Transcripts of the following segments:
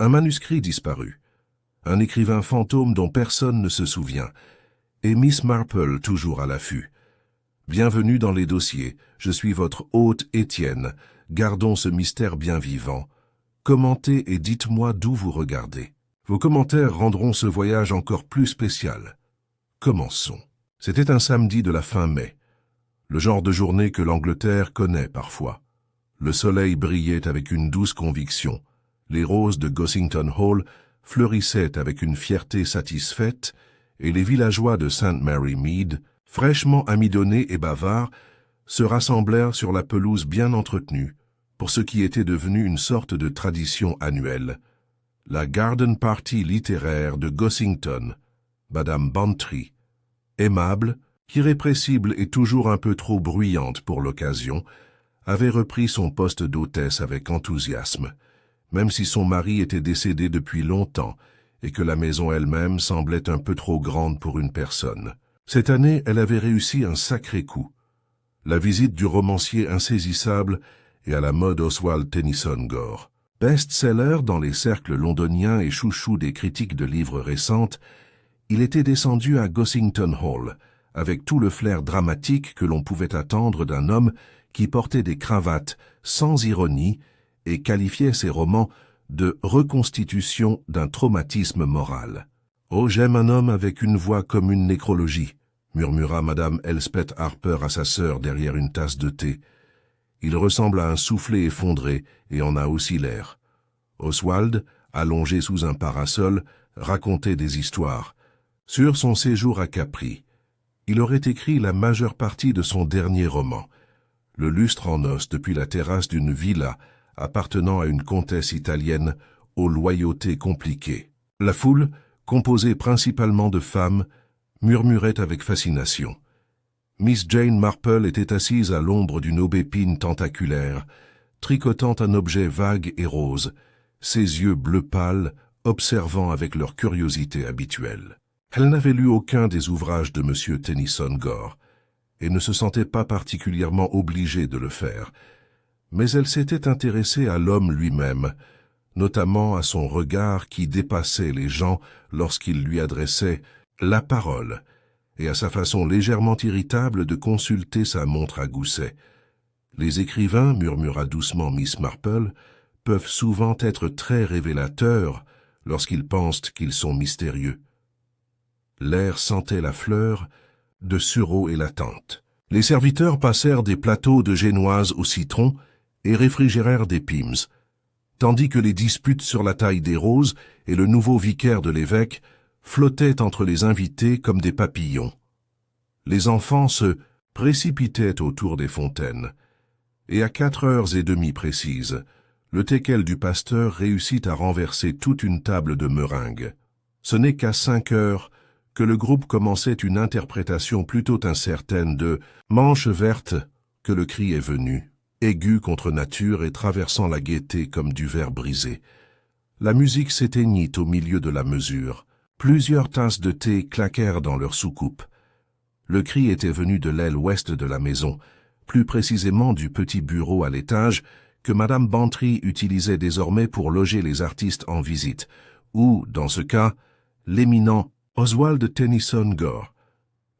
Un manuscrit disparu. Un écrivain fantôme dont personne ne se souvient. Et Miss Marple toujours à l'affût. Bienvenue dans les dossiers. Je suis votre hôte Étienne. Gardons ce mystère bien vivant. Commentez et dites-moi d'où vous regardez. Vos commentaires rendront ce voyage encore plus spécial. Commençons. C'était un samedi de la fin mai. Le genre de journée que l'Angleterre connaît parfois. Le soleil brillait avec une douce conviction. Les roses de Gossington Hall fleurissaient avec une fierté satisfaite et les villageois de St. Mary Mead, fraîchement amidonnés et bavards, se rassemblèrent sur la pelouse bien entretenue pour ce qui était devenu une sorte de tradition annuelle. La Garden Party littéraire de Gossington, Madame Bantry, aimable, irrépressible et toujours un peu trop bruyante pour l'occasion, avait repris son poste d'hôtesse avec enthousiasme, même si son mari était décédé depuis longtemps et que la maison elle-même semblait un peu trop grande pour une personne. Cette année, elle avait réussi un sacré coup. La visite du romancier insaisissable et à la mode Oswald Tennyson Gore. Best-seller dans les cercles londoniens et chouchou des critiques de livres récentes, il était descendu à Gossington Hall, avec tout le flair dramatique que l'on pouvait attendre d'un homme qui portait des cravates sans ironie et qualifiait ses romans de reconstitution d'un traumatisme moral. « Oh, j'aime un homme avec une voix comme une nécrologie », murmura Madame Elspeth Harper à sa sœur derrière une tasse de thé. Il ressemble à un soufflet effondré et en a aussi l'air. Oswald, allongé sous un parasol, racontait des histoires. Sur son séjour à Capri, il aurait écrit la majeure partie de son dernier roman, le lustre en os depuis la terrasse d'une villa appartenant à une comtesse italienne aux loyautés compliquées. La foule, composée principalement de femmes, murmurait avec fascination. Miss Jane Marple était assise à l'ombre d'une aubépine tentaculaire, tricotant un objet vague et rose, ses yeux bleu pâle observant avec leur curiosité habituelle. Elle n'avait lu aucun des ouvrages de M. Tennyson Gore et ne se sentait pas particulièrement obligée de le faire, mais elle s'était intéressée à l'homme lui-même, notamment à son regard qui dépassait les gens lorsqu'il lui adressait la parole, et à sa façon légèrement irritable de consulter sa montre à gousset. Les écrivains, murmura doucement Miss Marple, peuvent souvent être très révélateurs lorsqu'ils pensent qu'ils sont mystérieux. L'air sentait la fleur de sureau et l'attente. Les serviteurs passèrent des plateaux de génoises au citron et réfrigérèrent des pims, tandis que les disputes sur la taille des roses et le nouveau vicaire de l'évêque flottaient entre les invités comme des papillons. Les enfants se précipitaient autour des fontaines, et à 4h30 précises, le teckel du pasteur réussit à renverser toute une table de meringues. Ce n'est qu'à 5h que le groupe commençait une interprétation plutôt incertaine de « Manche verte » que le cri est venu, aigu contre nature et traversant la gaieté comme du verre brisé. La musique s'éteignit au milieu de la mesure. Plusieurs tasses de thé claquèrent dans leur soucoupe. Le cri était venu de l'aile ouest de la maison, plus précisément du petit bureau à l'étage que Madame Bantry utilisait désormais pour loger les artistes en visite, ou, dans ce cas, l'éminent Oswald Tennyson Gore.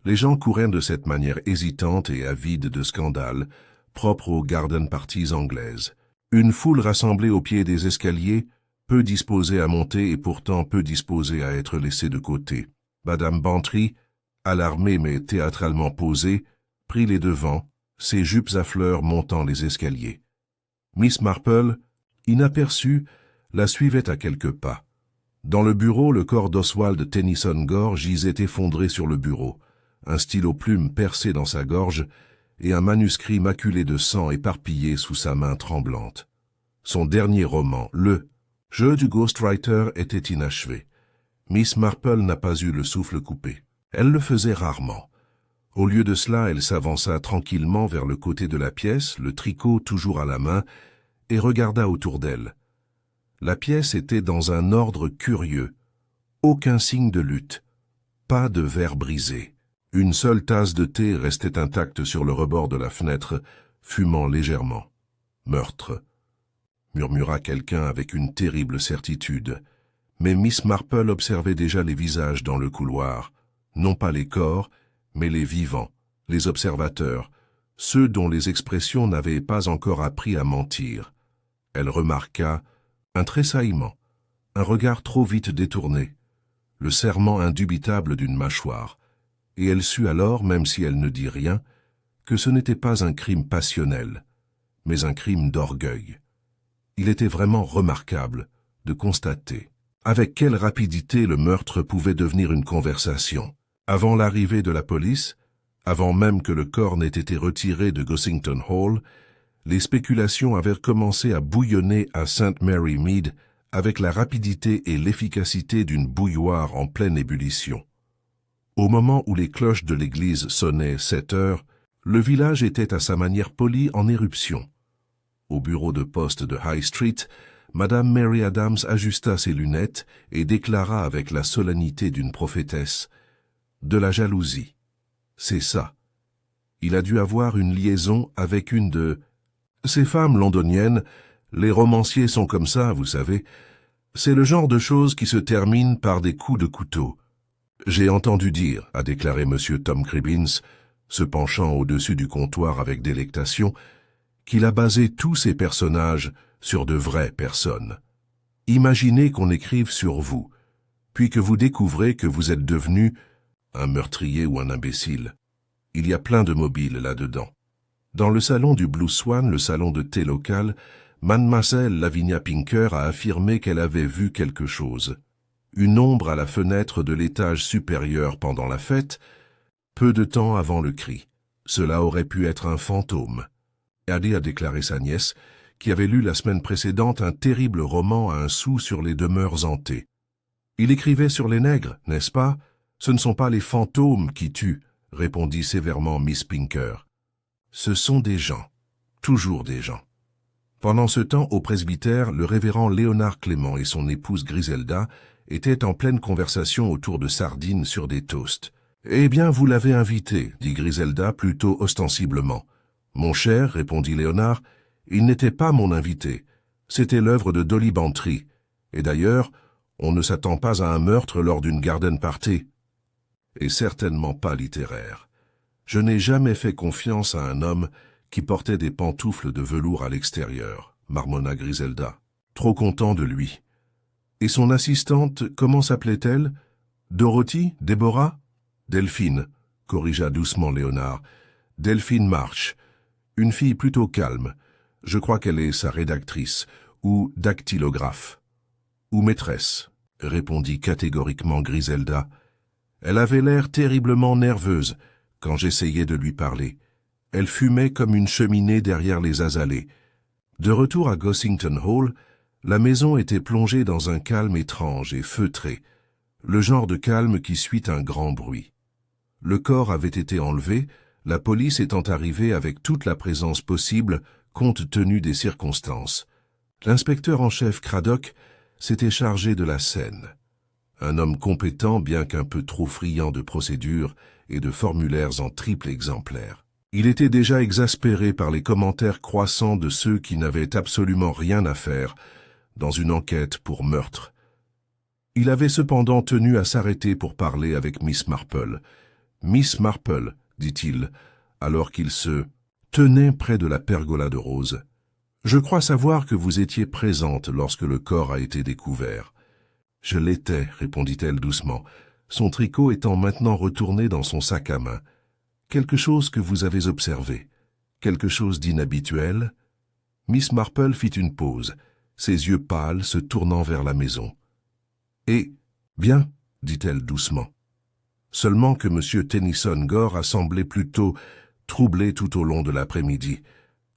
Les gens couraient de cette manière hésitante et avide de scandale, propre aux garden parties anglaises. Une foule rassemblée au pied des escaliers, peu disposée à monter et pourtant peu disposée à être laissée de côté. Madame Bantry, alarmée mais théâtralement posée, prit les devants, ses jupes à fleurs montant les escaliers. Miss Marple, inaperçue, la suivait à quelques pas. Dans le bureau, le corps d'Oswald Tennyson Gore gisait effondré sur le bureau, un stylo plume percé dans sa gorge et un manuscrit maculé de sang éparpillé sous sa main tremblante. Son dernier roman, le jeu du ghostwriter, était inachevé. Miss Marple n'a pas eu le souffle coupé. Elle le faisait rarement. Au lieu de cela, elle s'avança tranquillement vers le côté de la pièce, le tricot toujours à la main, et regarda autour d'elle. La pièce était dans un ordre curieux. Aucun signe de lutte. Pas de verre brisé. Une seule tasse de thé restait intacte sur le rebord de la fenêtre, fumant légèrement. Meurtre. murmura quelqu'un avec une terrible certitude. Mais Miss Marple observait déjà les visages dans le couloir, non pas les corps, mais les vivants, les observateurs, ceux dont les expressions n'avaient pas encore appris à mentir. Elle remarqua un tressaillement, un regard trop vite détourné, le serrement indubitable d'une mâchoire, et elle sut alors, même si elle ne dit rien, que ce n'était pas un crime passionnel, mais un crime d'orgueil. Il était vraiment remarquable de constater avec quelle rapidité le meurtre pouvait devenir une conversation. Avant l'arrivée de la police, avant même que le corps n'ait été retiré de Gossington Hall, les spéculations avaient commencé à bouillonner à St. Mary Mead avec la rapidité et l'efficacité d'une bouilloire en pleine ébullition. Au moment où les cloches de l'église sonnaient 7 heures, le village était à sa manière polie en éruption. Au bureau de poste de High Street, Madame Mary Adams ajusta ses lunettes et déclara avec la solennité d'une prophétesse « De la jalousie. C'est ça. Il a dû avoir une liaison avec une de ces femmes londoniennes. Les romanciers sont comme ça, vous savez. C'est le genre de choses qui se terminent par des coups de couteau. J'ai entendu dire, a déclaré M. Tom Cribbins, se penchant au-dessus du comptoir avec délectation, qu'il a basé tous ses personnages sur de vraies personnes. Imaginez qu'on écrive sur vous, puis que vous découvrez que vous êtes devenu un meurtrier ou un imbécile. Il y a plein de mobiles là-dedans. Dans le salon du Blue Swan, le salon de thé local, Mademoiselle Lavinia Pinker a affirmé qu'elle avait vu quelque chose. Une ombre à la fenêtre de l'étage supérieur pendant la fête, peu de temps avant le cri. Cela aurait pu être un fantôme. Addie a déclaré sa nièce, qui avait lu la semaine précédente un terrible roman à un sou sur les demeures hantées. Il écrivait sur les nègres, n'est-ce pas? Ce ne sont pas les fantômes qui tuent, répondit sévèrement Miss Pinker. Ce sont des gens, toujours des gens. Pendant ce temps, au presbytère, le révérend Léonard Clément et son épouse Griselda étaient en pleine conversation autour de sardines sur des toasts. « Eh bien, vous l'avez invité, » dit Griselda plutôt ostensiblement. « Mon cher, » répondit Léonard, « il n'était pas mon invité. C'était l'œuvre de Dolly Bantry. Et d'ailleurs, on ne s'attend pas à un meurtre lors d'une garden party. Et certainement pas littéraire. Je n'ai jamais fait confiance à un homme qui portait des pantoufles de velours à l'extérieur, marmonna Griselda. Trop content de lui. Et son assistante, comment s'appelait-elle? Dorothy? Déborah? Delphine, corrigea doucement Léonard. Delphine March. Une fille plutôt calme. Je crois qu'elle est sa rédactrice, ou dactylographe. Ou maîtresse, répondit catégoriquement Griselda. Elle avait l'air terriblement nerveuse quand j'essayais de lui parler. Elle fumait comme une cheminée derrière les azalées. De retour à Gossington Hall, la maison était plongée dans un calme étrange et feutré, le genre de calme qui suit un grand bruit. Le corps avait été enlevé, la police étant arrivée avec toute la présence possible compte tenu des circonstances. L'inspecteur en chef Craddock s'était chargé de la scène. Un homme compétent, bien qu'un peu trop friand de procédures et de formulaires en triple exemplaire. Il était déjà exaspéré par les commentaires croissants de ceux qui n'avaient absolument rien à faire dans une enquête pour meurtre. Il avait cependant tenu à s'arrêter pour parler avec Miss Marple. « Miss Marple, dit-il, alors qu'il se tenait près de la pergola de rose. Je crois savoir que vous étiez présente lorsque le corps a été découvert. Je l'étais, répondit-elle doucement, son tricot étant maintenant retourné dans son sac à main. Quelque chose que vous avez observé, quelque chose d'inhabituel? Miss Marple fit une pause, ses yeux pâles se tournant vers la maison. Et, bien, dit-elle doucement. Seulement que M. Tennyson Gore a semblé plutôt troublé tout au long de l'après-midi,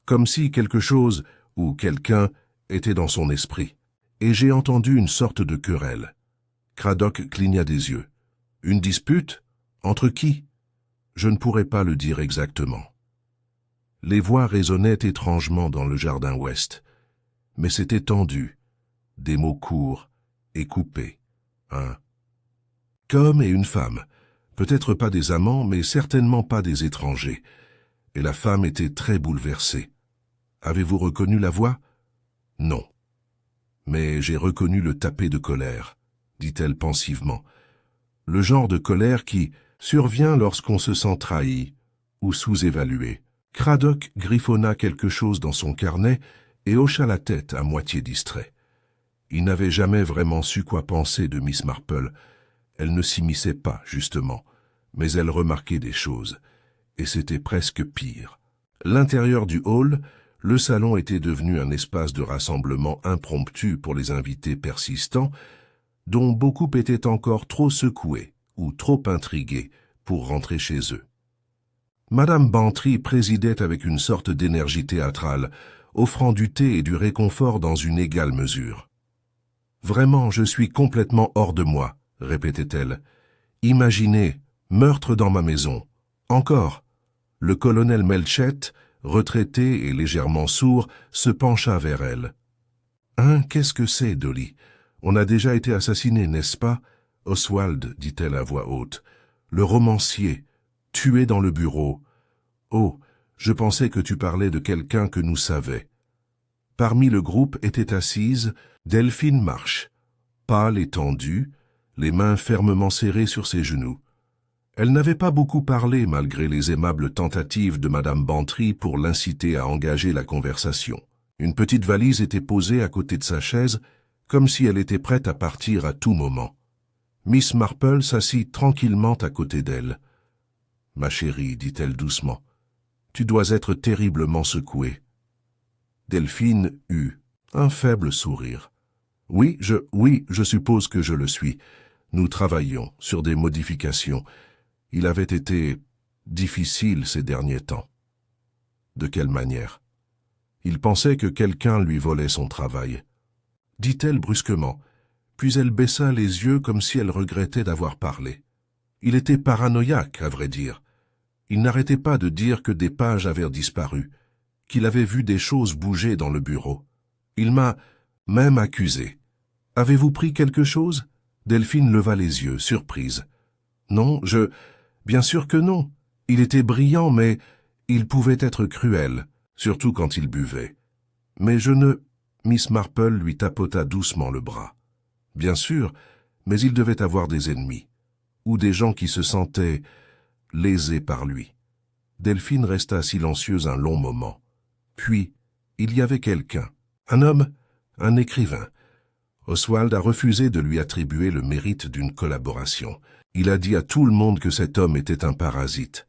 comme si quelque chose ou quelqu'un était dans son esprit. Et j'ai entendu une sorte de querelle. Craddock cligna des yeux. Une dispute? Entre qui? Je ne pourrais pas le dire exactement. Les voix résonnaient étrangement dans le jardin ouest, mais c'était tendu, des mots courts et coupés. Un qu'homme et une femme, peut-être pas des amants, mais certainement pas des étrangers, et la femme était très bouleversée. Avez-vous reconnu la voix? Non. Mais j'ai reconnu le tapé de colère, dit-elle pensivement. Le genre de colère qui survient lorsqu'on se sent trahi ou sous-évalué. Craddock griffonna quelque chose dans son carnet et hocha la tête à moitié distrait. Il n'avait jamais vraiment su quoi penser de Miss Marple. Elle ne s'immisçait pas, justement, mais elle remarquait des choses, et c'était presque pire. L'intérieur du hall, le salon était devenu un espace de rassemblement impromptu pour les invités persistants, dont beaucoup étaient encore trop secoués ou trop intrigués pour rentrer chez eux. Madame Bantry présidait avec une sorte d'énergie théâtrale, offrant du thé et du réconfort dans une égale mesure. « Vraiment, je suis complètement hors de moi », répétait-elle. « Imaginez, meurtre dans ma maison. Encore !» Le colonel Melchett, retraité et légèrement sourd, se pencha vers elle. « Hein, qu'est-ce que c'est, Dolly? On a déjà été assassiné, n'est-ce pas? Oswald, dit-elle à voix haute. Le romancier, tué dans le bureau. Oh, je pensais que tu parlais de quelqu'un que nous savait. » Parmi le groupe était assise Delphine Marsh, pâle et tendue, les mains fermement serrées sur ses genoux. Elle n'avait pas beaucoup parlé malgré les aimables tentatives de Madame Bantry pour l'inciter à engager la conversation. Une petite valise était posée à côté de sa chaise, comme si elle était prête à partir à tout moment. Miss Marple s'assit tranquillement à côté d'elle. « Ma chérie, dit-elle doucement, tu dois être terriblement secouée. » Delphine eut un faible sourire. « Oui, je suppose que je le suis. Nous travaillons sur des modifications. Il avait été difficile ces derniers temps. » De quelle manière? Il pensait que quelqu'un lui volait son travail. Dit-elle brusquement, puis elle baissa les yeux comme si elle regrettait d'avoir parlé. Il était paranoïaque, à vrai dire. Il n'arrêtait pas de dire que des pages avaient disparu, qu'il avait vu des choses bouger dans le bureau. Il m'a même accusé. « Avez-vous pris quelque chose ?» Delphine leva les yeux, surprise. « Non, bien sûr que non. Il était brillant, mais il pouvait être cruel, surtout quand il buvait. Mais je ne... » Miss Marple lui tapota doucement le bras. Bien sûr, mais il devait avoir des ennemis, ou des gens qui se sentaient lésés par lui. Delphine resta silencieuse un long moment. Puis, il y avait quelqu'un, un homme, un écrivain. Oswald a refusé de lui attribuer le mérite d'une collaboration. Il a dit à tout le monde que cet homme était un parasite.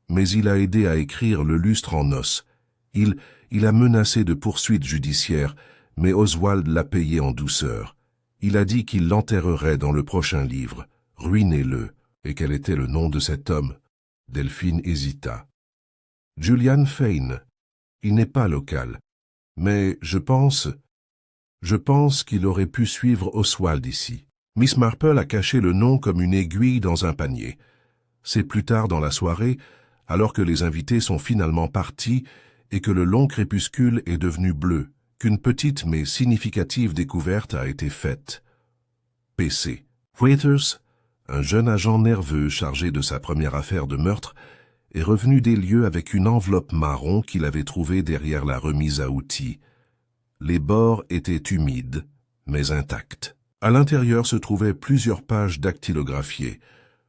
Mais il a aidé à écrire Le lustre en os. Il a menacé de poursuites judiciaires, mais Oswald l'a payé en douceur. Il a dit qu'il l'enterrerait dans le prochain livre. Ruinez-le. Et quel était le nom de cet homme? Delphine hésita. Julian Fane. Il n'est pas local. Mais je pense qu'il aurait pu suivre Oswald ici. Miss Marple a caché le nom comme une aiguille dans un panier. C'est plus tard dans la soirée, alors que les invités sont finalement partis et que le long crépuscule est devenu bleu, qu'une petite mais significative découverte a été faite. PC. Waiters, un jeune agent nerveux chargé de sa première affaire de meurtre, est revenu des lieux avec une enveloppe marron qu'il avait trouvée derrière la remise à outils. Les bords étaient humides, mais intacts. À l'intérieur se trouvaient plusieurs pages dactylographiées,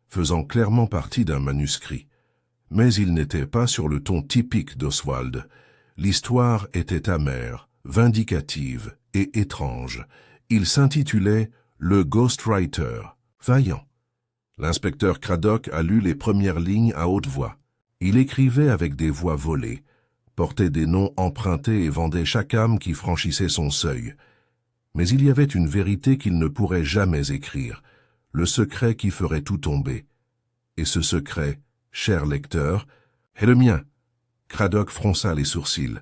faisant clairement partie d'un manuscrit. Mais il n'était pas sur le ton typique d'Oswald. L'histoire était amère, vindicative et étrange. Il s'intitulait « Le Ghostwriter », vaillant. L'inspecteur Craddock a lu les premières lignes à haute voix. Il écrivait avec des voix volées, portait des noms empruntés et vendait chaque âme qui franchissait son seuil. Mais il y avait une vérité qu'il ne pourrait jamais écrire, le secret qui ferait tout tomber. Et ce secret, cher lecteur, est le mien. Craddock fronça les sourcils.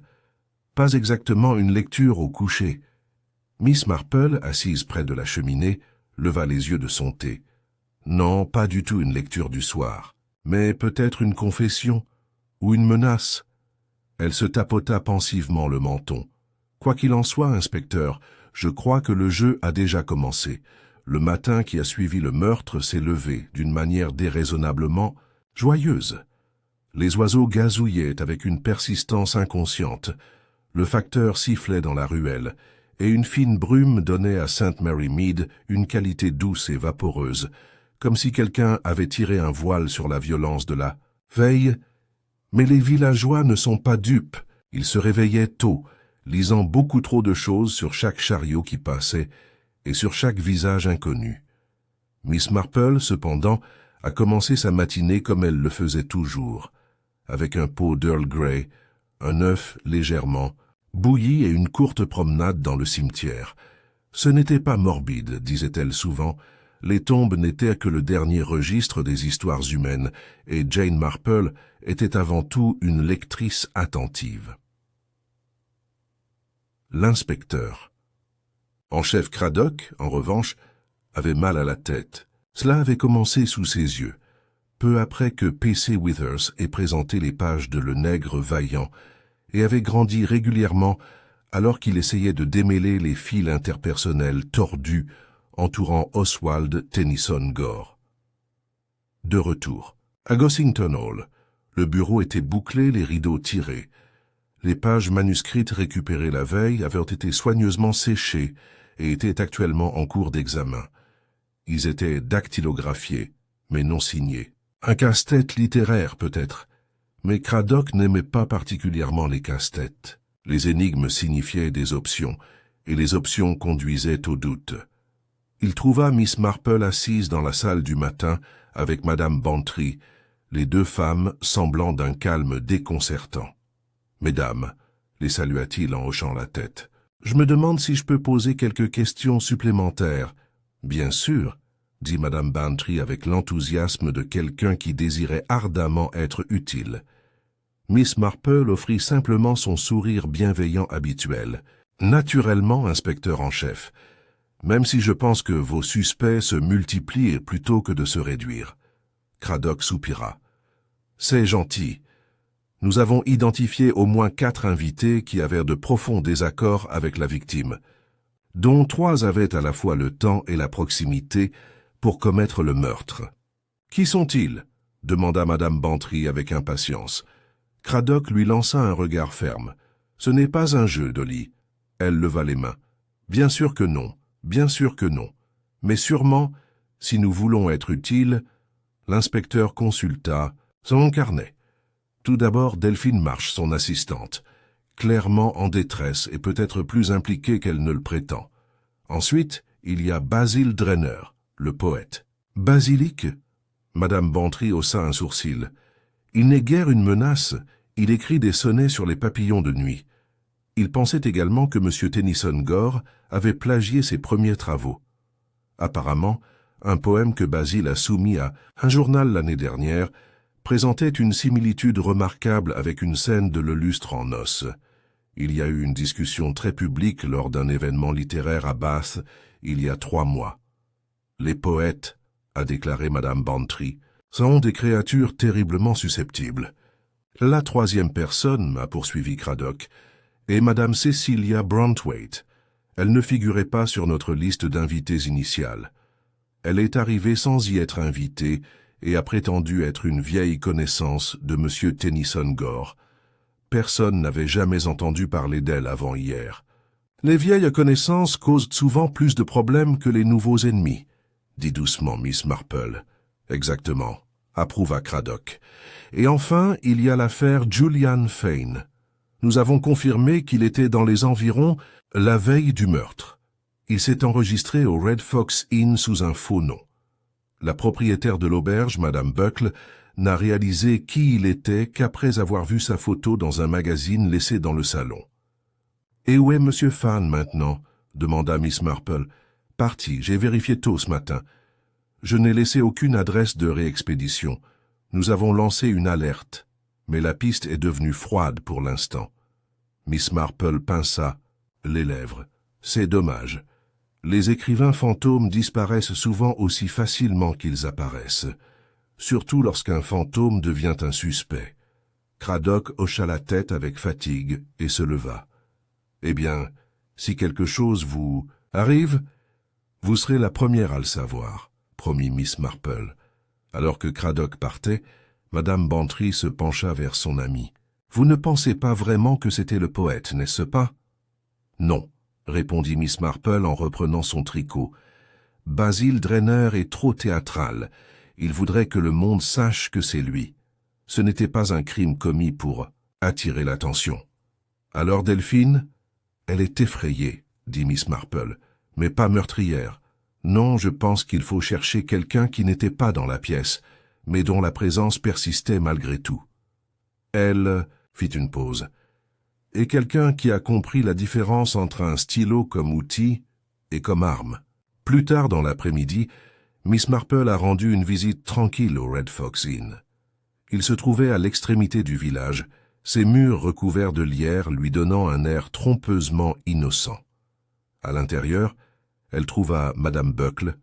Pas exactement une lecture au coucher. Miss Marple, assise près de la cheminée, leva les yeux de son thé. Non, pas du tout une lecture du soir, mais peut-être une confession ou une menace. Elle se tapota pensivement le menton. Quoi qu'il en soit, inspecteur, je crois que le jeu a déjà commencé. Le matin qui a suivi le meurtre s'est levé d'une manière déraisonnablement joyeuse. Les oiseaux gazouillaient avec une persistance inconsciente. Le facteur sifflait dans la ruelle, et une fine brume donnait à St. Mary Mead une qualité douce et vaporeuse, comme si quelqu'un avait tiré un voile sur la violence de la veille. Mais les villageois ne sont pas dupes. Ils se réveillaient tôt, lisant beaucoup trop de choses sur chaque chariot qui passait et sur chaque visage inconnu. Miss Marple, cependant, a commencé sa matinée comme elle le faisait toujours, avec un pot d'Earl Grey, un œuf légèrement bouilli et une courte promenade dans le cimetière. Ce n'était pas morbide, disait-elle souvent. Les tombes n'étaient que le dernier registre des histoires humaines, et Jane Marple était avant tout une lectrice attentive. L'inspecteur. En chef Craddock, en revanche, avait mal à la tête. Cela avait commencé sous ses yeux, peu après que P.C. Withers ait présenté les pages de Le Nègre Vaillant, et avait grandi régulièrement alors qu'il essayait de démêler les fils interpersonnels tordus entourant Oswald Tennyson Gore. De retour. À Gossington Hall, le bureau était bouclé, les rideaux tirés. Les pages manuscrites récupérées la veille avaient été soigneusement séchées et étaient actuellement en cours d'examen. Ils étaient dactylographiés, mais non signés. Un casse-tête littéraire, peut-être. Mais Craddock n'aimait pas particulièrement les casse-têtes. Les énigmes signifiaient des options, et les options conduisaient au doute. Il trouva Miss Marple assise dans la salle du matin avec Madame Bantry, les deux femmes semblant d'un calme déconcertant. « Mesdames », les salua-t-il en hochant la tête, « je me demande si je peux poser quelques questions supplémentaires. »« Bien sûr », dit Madame Bantry avec l'enthousiasme de quelqu'un qui désirait ardemment être utile. Miss Marple offrit simplement son sourire bienveillant habituel. « Naturellement, inspecteur en chef, même si je pense que vos suspects se multiplient plutôt que de se réduire. » Craddock soupira. « C'est gentil. Nous avons identifié au moins 4 invités qui avaient de profonds désaccords avec la victime, dont 3 avaient à la fois le temps et la proximité pour commettre le meurtre. « Qui sont-ils » demanda Madame Bantry avec impatience. Craddock lui lança un regard ferme. « Ce n'est pas un jeu, Dolly. » Elle leva les mains. « Bien sûr que non, bien sûr que non. Mais sûrement, si nous voulons être utiles... » L'inspecteur consulta son carnet. Tout d'abord Delphine Marsh, son assistante, clairement en détresse et peut-être plus impliquée qu'elle ne le prétend. Ensuite, il y a Basil Drainer, le poète. « Basilic » Madame Bantry haussa un sourcil. « Il n'est guère une menace, il écrit des sonnets sur les papillons de nuit. » Il pensait également que M. Tennyson Gore avait plagié ses premiers travaux. Apparemment, un poème que Basil a soumis à un journal l'année dernière présentait une similitude remarquable avec une scène de Le Lustre en os. Il y a eu une discussion très publique lors d'un événement littéraire à Bath il y a 3 mois. « Les poètes, » a déclaré Madame Bantry, « sont des créatures terriblement susceptibles. » La 3e personne, a poursuivi Craddock, est Madame Cecilia Brontwaite. Elle ne figurait pas sur notre liste d'invités initiale. Elle est arrivée sans y être invitée et a prétendu être une vieille connaissance de M. Tennyson Gore. Personne n'avait jamais entendu parler d'elle avant hier. « Les vieilles connaissances causent souvent plus de problèmes que les nouveaux ennemis, » dit doucement Miss Marple. « Exactement, » approuva Craddock. « Et enfin, il y a l'affaire Julian Fane. Nous avons confirmé qu'il était dans les environs la veille du meurtre. Il s'est enregistré au Red Fox Inn sous un faux nom. La propriétaire de l'auberge, Madame Buckle, n'a réalisé qui il était qu'après avoir vu sa photo dans un magazine laissé dans le salon. « Et où est Monsieur Fane maintenant ?» demanda Miss Marple. « Parti, j'ai vérifié tôt ce matin. Je n'ai laissé aucune adresse de réexpédition. Nous avons lancé une alerte, mais la piste est devenue froide pour l'instant. » Miss Marple pinça les lèvres. « C'est dommage. Les écrivains fantômes disparaissent souvent aussi facilement qu'ils apparaissent, surtout lorsqu'un fantôme devient un suspect. » Craddock hocha la tête avec fatigue et se leva. « Eh bien, si quelque chose vous arrive, vous serez la première à le savoir, » promit Miss Marple. Alors que Craddock partait, Madame Bantry se pencha vers son amie. Vous ne pensez pas vraiment que c'était le poète, n'est-ce pas? Non, répondit Miss Marple en reprenant son tricot. Basil Drainer est trop théâtral. Il voudrait que le monde sache que c'est lui. Ce n'était pas un crime commis pour attirer l'attention. Alors Delphine? Elle est effrayée, dit Miss Marple, mais pas meurtrière. Non, je pense qu'il faut chercher quelqu'un qui n'était pas dans la pièce, mais dont la présence persistait malgré tout. Elle fit une pause. Et quelqu'un qui a compris la différence entre un stylo comme outil et comme arme. Plus tard dans l'après-midi, Miss Marple a rendu une visite tranquille au Red Fox Inn. Il se trouvait à l'extrémité du village, ses murs recouverts de lierre lui donnant un air trompeusement innocent. À l'intérieur, elle trouva Madame Buckle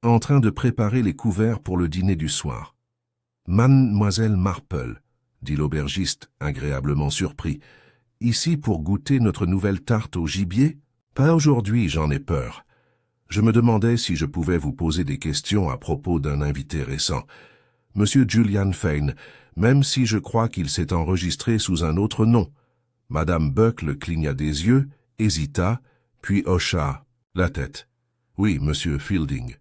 en train de préparer les couverts pour le dîner du soir. « Mademoiselle Marple », dit l'aubergiste, agréablement surpris, « ici pour goûter notre nouvelle tarte au gibier? Pas aujourd'hui, j'en ai peur. Je me demandais si je pouvais vous poser des questions à propos d'un invité récent. Monsieur Julian Fane, même si je crois qu'il s'est enregistré sous un autre nom. » Madame Buckle cligna des yeux, hésita, puis hocha la tête. « Oui, monsieur Fielding.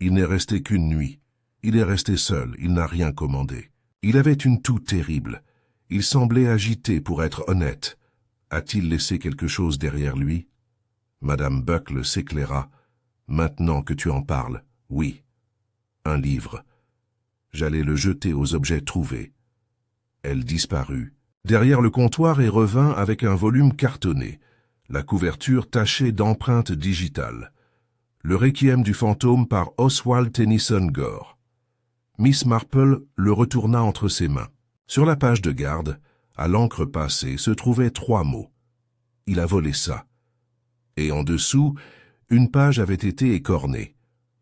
Il n'est resté qu'une nuit. Il est resté seul, il n'a rien commandé. Il avait une toux terrible. Il semblait agité pour être honnête. A-t-il laissé quelque chose derrière lui? » Madame Buckle s'éclaira. « Maintenant que tu en parles, oui. Un livre. J'allais le jeter aux objets trouvés. » Elle disparut derrière le comptoir et revint avec un volume cartonné, la couverture tachée d'empreintes digitales. Le Requiem du fantôme par Oswald Tennyson Gore. Miss Marple le retourna entre ses mains. Sur la page de garde, à l'encre passée, se trouvaient 3 mots. Il a volé ça. Et en dessous, une page avait été écornée.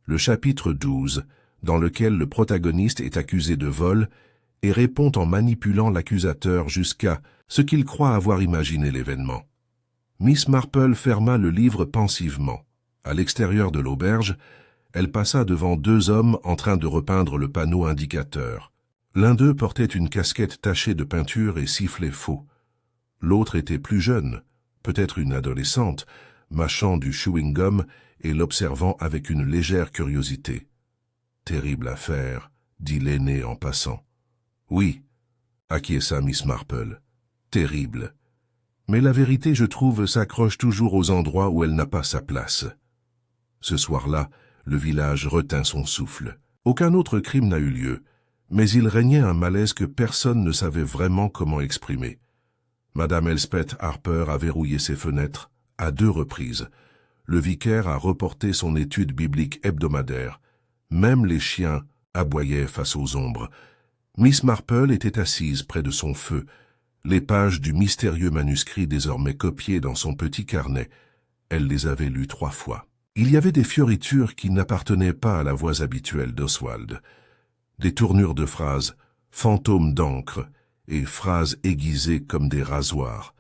Le chapitre 12, dans lequel le protagoniste est accusé de vol et répond en manipulant l'accusateur jusqu'à ce qu'il croit avoir imaginé l'événement. Miss Marple ferma le livre pensivement. À l'extérieur de l'auberge, elle passa devant 2 hommes en train de repeindre le panneau indicateur. L'un d'eux portait une casquette tachée de peinture et sifflait faux. L'autre était plus jeune, peut-être une adolescente, mâchant du chewing-gum et l'observant avec une légère curiosité. « Terrible affaire, » dit l'aîné en passant. « Oui, acquiesça Miss Marple. « Terrible. Mais la vérité, je trouve, s'accroche toujours aux endroits où elle n'a pas sa place. » Ce soir-là, le village retint son souffle. Aucun autre crime n'a eu lieu, mais il régnait un malaise que personne ne savait vraiment comment exprimer. Madame Elspeth Harper a verrouillé ses fenêtres à 2 reprises. Le vicaire a reporté son étude biblique hebdomadaire. Même les chiens aboyaient face aux ombres. Miss Marple était assise près de son feu, les pages du mystérieux manuscrit désormais copiées dans son petit carnet. Elle les avait lues 3 fois. Il y avait des fioritures qui n'appartenaient pas à la voix habituelle d'Oswald. Des tournures de phrases, fantômes d'encre et phrases aiguisées comme des rasoirs,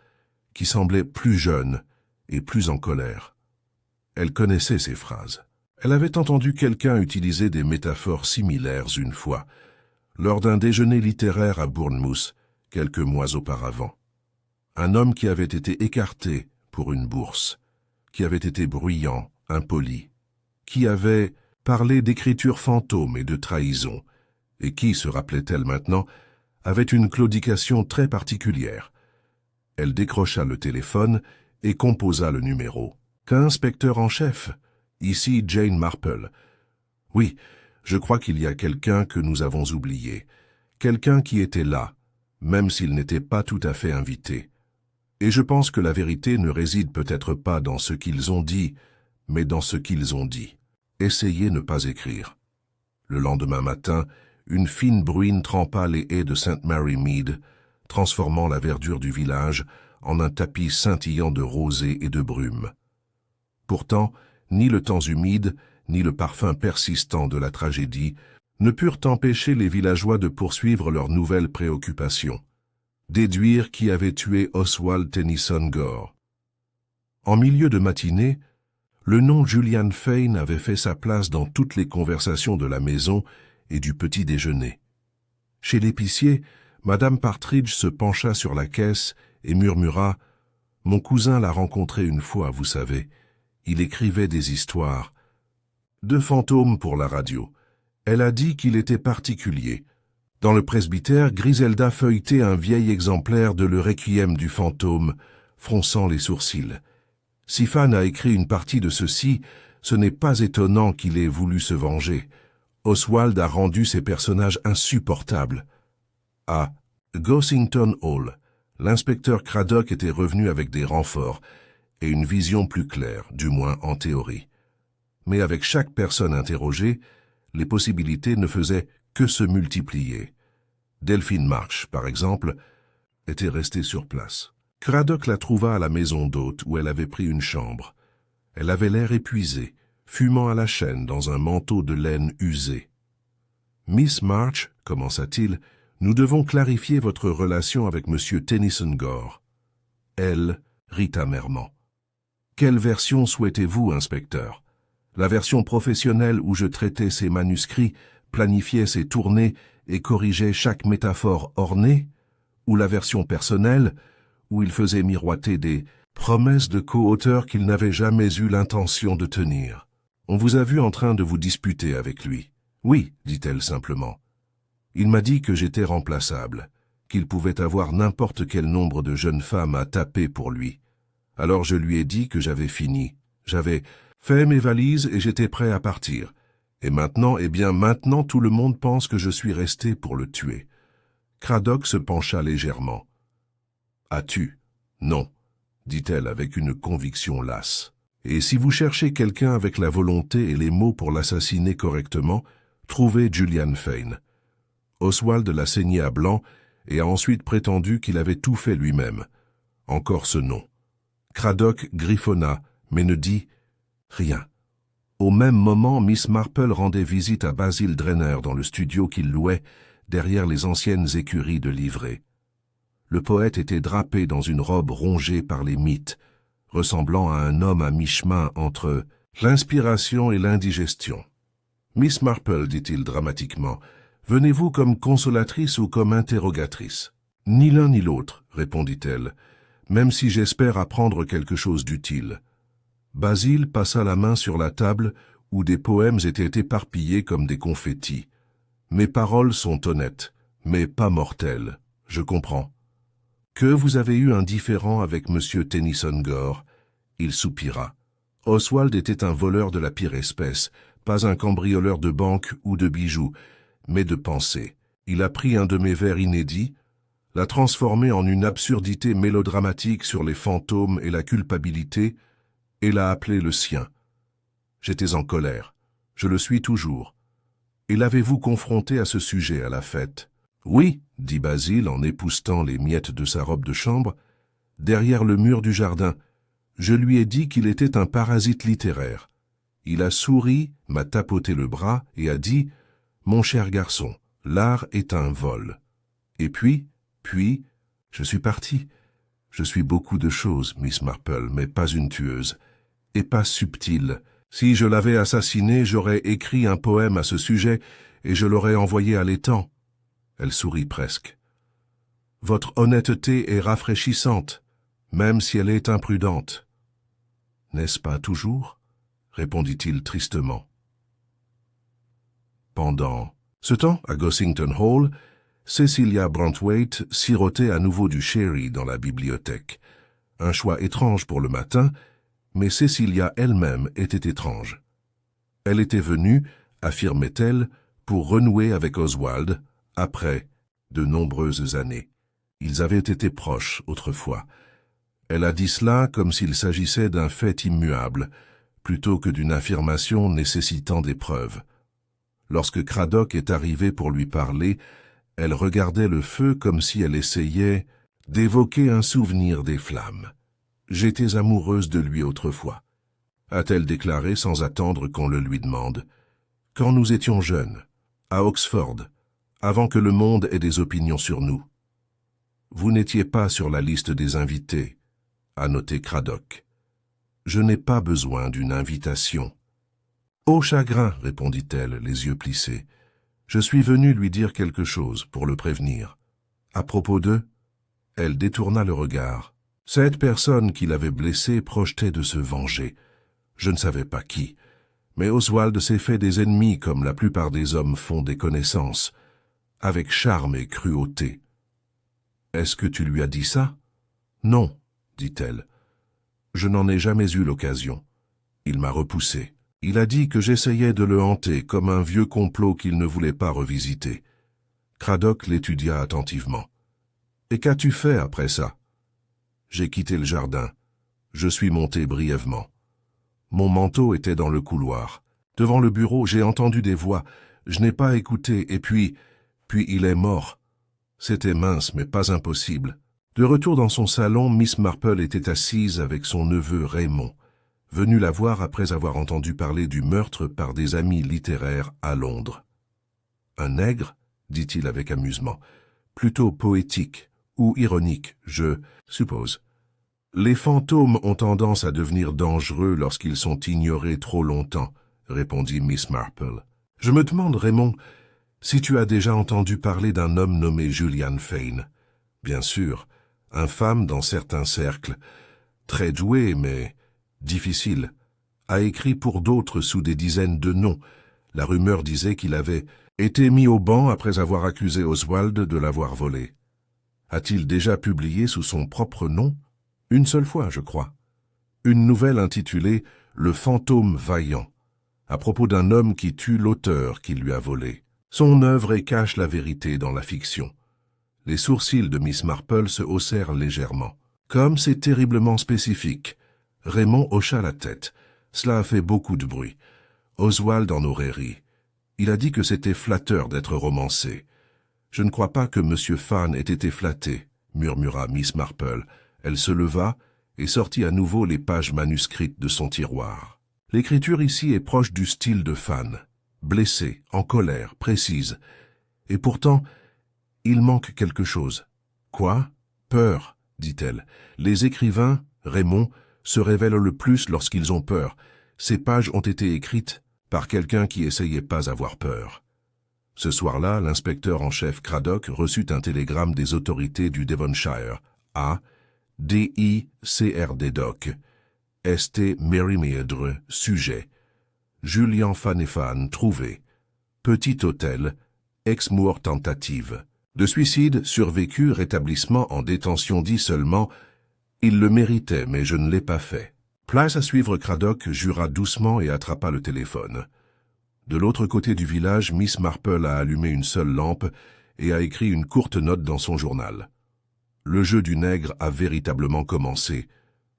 qui semblaient plus jeunes et plus en colère. Elle connaissait ces phrases. Elle avait entendu quelqu'un utiliser des métaphores similaires une fois, lors d'un déjeuner littéraire à Bournemouth, quelques mois auparavant. Un homme qui avait été écarté pour une bourse, qui avait été bruyant, impoli, qui avait parlé d'écriture fantôme et de trahison, et qui, se rappelait-elle maintenant, avait une claudication très particulière. Elle décrocha le téléphone et composa le numéro. « Qu'inspecteur en chef, ici Jane Marple. Oui, je crois qu'il y a quelqu'un que nous avons oublié, quelqu'un qui était là, même s'il n'était pas tout à fait invité. Et je pense que la vérité ne réside peut-être pas dans ce qu'ils ont dit, mais dans ce qu'ils ont dit. Essayez ne pas écrire. » Le lendemain matin, une fine bruine trempa les haies de St. Mary Mead, transformant la verdure du village en un tapis scintillant de rosée et de brume. Pourtant, ni le temps humide, ni le parfum persistant de la tragédie ne purent empêcher les villageois de poursuivre leurs nouvelles préoccupations. Déduire qui avait tué Oswald Tennyson Gore. En milieu de matinée, le nom Julian Fane avait fait sa place dans toutes les conversations de la maison et du petit déjeuner. Chez l'épicier, Madame Partridge se pencha sur la caisse et murmura « Mon cousin l'a rencontré une fois, vous savez. Il écrivait des histoires. » De fantômes pour la radio. Elle a dit qu'il était particulier. Dans le presbytère, Griselda feuilletait un vieil exemplaire de Le Requiem du fantôme, fronçant les sourcils. Si Fan a écrit une partie de ceci, ce n'est pas étonnant qu'il ait voulu se venger. Oswald a rendu ses personnages insupportables. À Gossington Hall, l'inspecteur Craddock était revenu avec des renforts et une vision plus claire, du moins en théorie. Mais avec chaque personne interrogée, les possibilités ne faisaient que se multiplier. Delphine Marsh, par exemple, était restée sur place. Craddock la trouva à la maison d'hôte où elle avait pris une chambre. Elle avait l'air épuisée, fumant à la chaîne dans un manteau de laine usé. « Miss March, commença-t-il, nous devons clarifier votre relation avec M. Tennyson Gore. » Elle rit amèrement. « Quelle version souhaitez-vous, inspecteur? La version professionnelle où je traitais ses manuscrits, planifiais ses tournées et corrigeais chaque métaphore ornée, ou la version personnelle où il faisait miroiter des promesses de co-auteur qu'il n'avait jamais eu l'intention de tenir? On vous a vu en train de vous disputer avec lui. Oui, dit-elle simplement. Il m'a dit que j'étais remplaçable, qu'il pouvait avoir n'importe quel nombre de jeunes femmes à taper pour lui. Alors je lui ai dit que j'avais fini. J'avais fait mes valises et j'étais prêt à partir. Et maintenant, maintenant tout le monde pense que je suis resté pour le tuer. Craddock se pencha légèrement. As-tu? Non, dit-elle avec une conviction lasse. Et si vous cherchez quelqu'un avec la volonté et les mots pour l'assassiner correctement, trouvez Julian Fane. Oswald l'a saigné à blanc et a ensuite prétendu qu'il avait tout fait lui-même. Encore ce nom. Craddock griffonna, mais ne dit rien. Au même moment, Miss Marple rendait visite à Basil Drainer dans le studio qu'il louait, derrière les anciennes écuries de livrée. Le poète était drapé dans une robe rongée par les mythes, ressemblant à un homme à mi-chemin entre l'inspiration et l'indigestion. « Miss Marple, dit-il dramatiquement, venez-vous comme consolatrice ou comme interrogatrice? »« Ni l'un ni l'autre, répondit-elle, même si j'espère apprendre quelque chose d'utile. » Basil passa la main sur la table où des poèmes étaient éparpillés comme des confettis. « Mes paroles sont honnêtes, mais pas mortelles, je comprends. » « Que vous avez eu un différend avec M. Tennyson Gore ?» Il soupira. Oswald était un voleur de la pire espèce, pas un cambrioleur de banque ou de bijoux, mais de pensée. Il a pris un de mes vers inédits, l'a transformé en une absurdité mélodramatique sur les fantômes et la culpabilité, et l'a appelé le sien. J'étais en colère. Je le suis toujours. Et l'avez-vous confronté à ce sujet à la fête? Oui, dit Basil en époussetant les miettes de sa robe de chambre, derrière le mur du jardin. Je lui ai dit qu'il était un parasite littéraire. Il a souri, m'a tapoté le bras et a dit « Mon cher garçon, l'art est un vol. » Et puis, je suis parti. Je suis beaucoup de choses, Miss Marple, mais pas une tueuse. Et pas subtile. Si je l'avais assassiné, j'aurais écrit un poème à ce sujet et je l'aurais envoyé à l'étang. Elle sourit presque. « Votre honnêteté est rafraîchissante, même si elle est imprudente. »« N'est-ce pas toujours ?» répondit-il tristement. Pendant ce temps, à Gossington Hall, Cecilia Brantwaite sirotait à nouveau du sherry dans la bibliothèque. Un choix étrange pour le matin, mais Cecilia elle-même était étrange. Elle était venue, affirmait-elle, pour renouer avec Oswald, après de nombreuses années. Ils avaient été proches autrefois. Elle a dit cela comme s'il s'agissait d'un fait immuable, plutôt que d'une affirmation nécessitant des preuves. Lorsque Craddock est arrivé pour lui parler, elle regardait le feu comme si elle essayait d'évoquer un souvenir des flammes. « J'étais amoureuse de lui autrefois », a-t-elle déclaré sans attendre qu'on le lui demande. « Quand nous étions jeunes, à Oxford, avant que le monde ait des opinions sur nous. » « Vous n'étiez pas sur la liste des invités, » a noté Craddock. « Je n'ai pas besoin d'une invitation. »« Au chagrin, » répondit-elle, les yeux plissés. « Je suis venu lui dire quelque chose pour le prévenir. » À propos d'eux, elle détourna le regard. Cette personne qui l'avait blessée projetait de se venger. Je ne savais pas qui, mais Oswald s'est fait des ennemis comme la plupart des hommes font des connaissances, avec charme et cruauté. « Est-ce que tu lui as dit ça ?»« Non, dit-elle. Je n'en ai jamais eu l'occasion. Il m'a repoussé. Il a dit que j'essayais de le hanter comme un vieux complot qu'il ne voulait pas revisiter. » Craddock l'étudia attentivement. « Et qu'as-tu fait après ça ?» J'ai quitté le jardin. Je suis monté brièvement. Mon manteau était dans le couloir. Devant le bureau, j'ai entendu des voix. Je n'ai pas écouté, et puis il est mort. C'était mince, mais pas impossible. De retour dans son salon, Miss Marple était assise avec son neveu Raymond, venu la voir après avoir entendu parler du meurtre par des amis littéraires à Londres. « Un nègre ?» dit-il avec amusement. « Plutôt poétique ou ironique, je suppose. Les fantômes ont tendance à devenir dangereux lorsqu'ils sont ignorés trop longtemps, » répondit Miss Marple. « Je me demande, Raymond, si tu as déjà entendu parler d'un homme nommé Julian Fane. Bien sûr, infâme dans certains cercles, très doué mais difficile, a écrit pour d'autres sous des dizaines de noms. La rumeur disait qu'il avait été mis au banc après avoir accusé Oswald de l'avoir volé. A-t-il déjà publié sous son propre nom? Une seule fois, je crois. Une nouvelle intitulée « Le fantôme vaillant », à propos d'un homme qui tue l'auteur qui lui a volé. Son œuvre et cache la vérité dans la fiction. Les sourcils de Miss Marple se haussèrent légèrement. Comme c'est terriblement spécifique. Raymond hocha la tête. Cela a fait beaucoup de bruit. Oswald en aurait ri. Il a dit que c'était flatteur d'être romancé. Je ne crois pas que M. Fane ait été flatté, murmura Miss Marple. Elle se leva et sortit à nouveau les pages manuscrites de son tiroir. L'écriture ici est proche du style de Fane. Blessée, en colère, précise. Et pourtant, il manque quelque chose. Quoi? Peur, dit-elle. Les écrivains, Raymond, se révèlent le plus lorsqu'ils ont peur. Ces pages ont été écrites par quelqu'un qui essayait pas avoir peur. Ce soir-là, l'inspecteur en chef Craddock reçut un télégramme des autorités du Devonshire, à D.I.C.R.D.Doc. St. Mary-Meadre, sujet. Julian Fane trouvé. Petit hôtel, Exmoor tentative. De suicide, survécu, rétablissement en détention dit seulement « Il le méritait, mais je ne l'ai pas fait ». Place à suivre Craddock jura doucement et attrapa le téléphone. De l'autre côté du village, Miss Marple a allumé une seule lampe et a écrit une courte note dans son journal. Le jeu du nègre a véritablement commencé,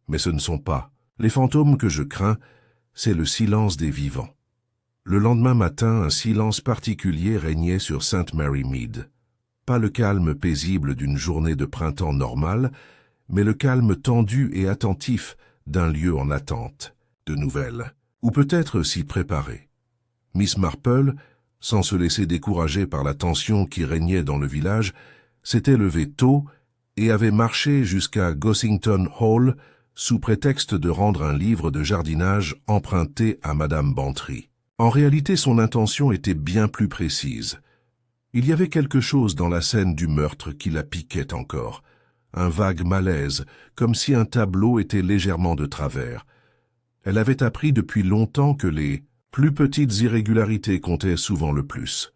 mais ce ne sont pas. Les fantômes que je crains, c'est le silence des vivants. Le lendemain matin, un silence particulier régnait sur St. Mary Mead. Pas le calme paisible d'une journée de printemps normale, mais le calme tendu et attentif d'un lieu en attente, de nouvelles, ou peut-être s'y préparer. Miss Marple, sans se laisser décourager par la tension qui régnait dans le village, s'était levée tôt et avait marché jusqu'à Gossington Hall sous prétexte de rendre un livre de jardinage emprunté à Madame Bantry. En réalité, son intention était bien plus précise. Il y avait quelque chose dans la scène du meurtre qui la piquait encore, un vague malaise, comme si un tableau était légèrement de travers. Elle avait appris depuis longtemps que les plus petites irrégularités comptaient souvent le plus.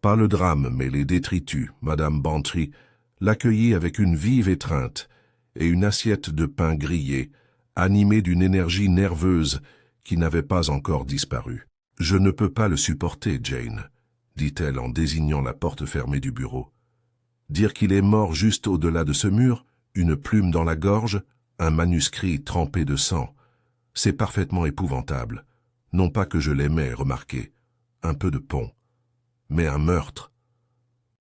Pas le drame, mais les détritus, Madame Bantry l'accueillit avec une vive étreinte et une assiette de pain grillé, animée d'une énergie nerveuse qui n'avait pas encore disparu. « Je ne peux pas le supporter, Jane, » dit-elle en désignant la porte fermée du bureau. « Dire qu'il est mort juste au-delà de ce mur, une plume dans la gorge, un manuscrit trempé de sang, c'est parfaitement épouvantable. Non pas que je l'aimais, remarquez, un peu de pont, mais un meurtre. »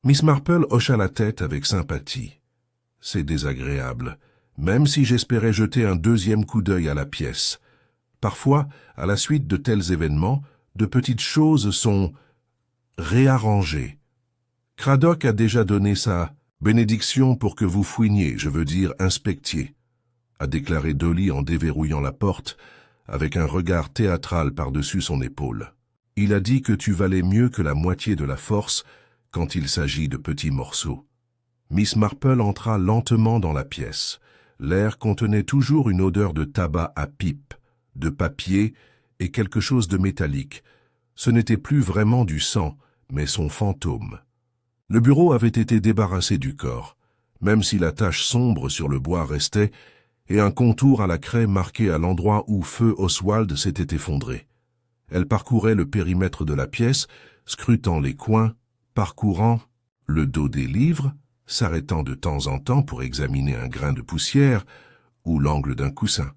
Miss Marple hocha la tête avec sympathie. « C'est désagréable, même si j'espérais jeter un deuxième coup d'œil à la pièce. Parfois, à la suite de tels événements, de petites choses sont réarrangées. Craddock a déjà donné sa bénédiction pour que vous fouiniez, je veux dire inspectiez, » a déclaré Dolly en déverrouillant la porte, avec un regard théâtral par-dessus son épaule. « Il a dit que tu valais mieux que la moitié de la force quand il s'agit de petits morceaux. » Miss Marple entra lentement dans la pièce. L'air contenait toujours une odeur de tabac à pipe, de papier et quelque chose de métallique. Ce n'était plus vraiment du sang, mais son fantôme. Le bureau avait été débarrassé du corps, même si la tache sombre sur le bois restait, et un contour à la craie marqué à l'endroit où feu Oswald s'était effondré. Elle parcourait le périmètre de la pièce, scrutant les coins, parcourant le dos des livres, s'arrêtant de temps en temps pour examiner un grain de poussière ou l'angle d'un coussin.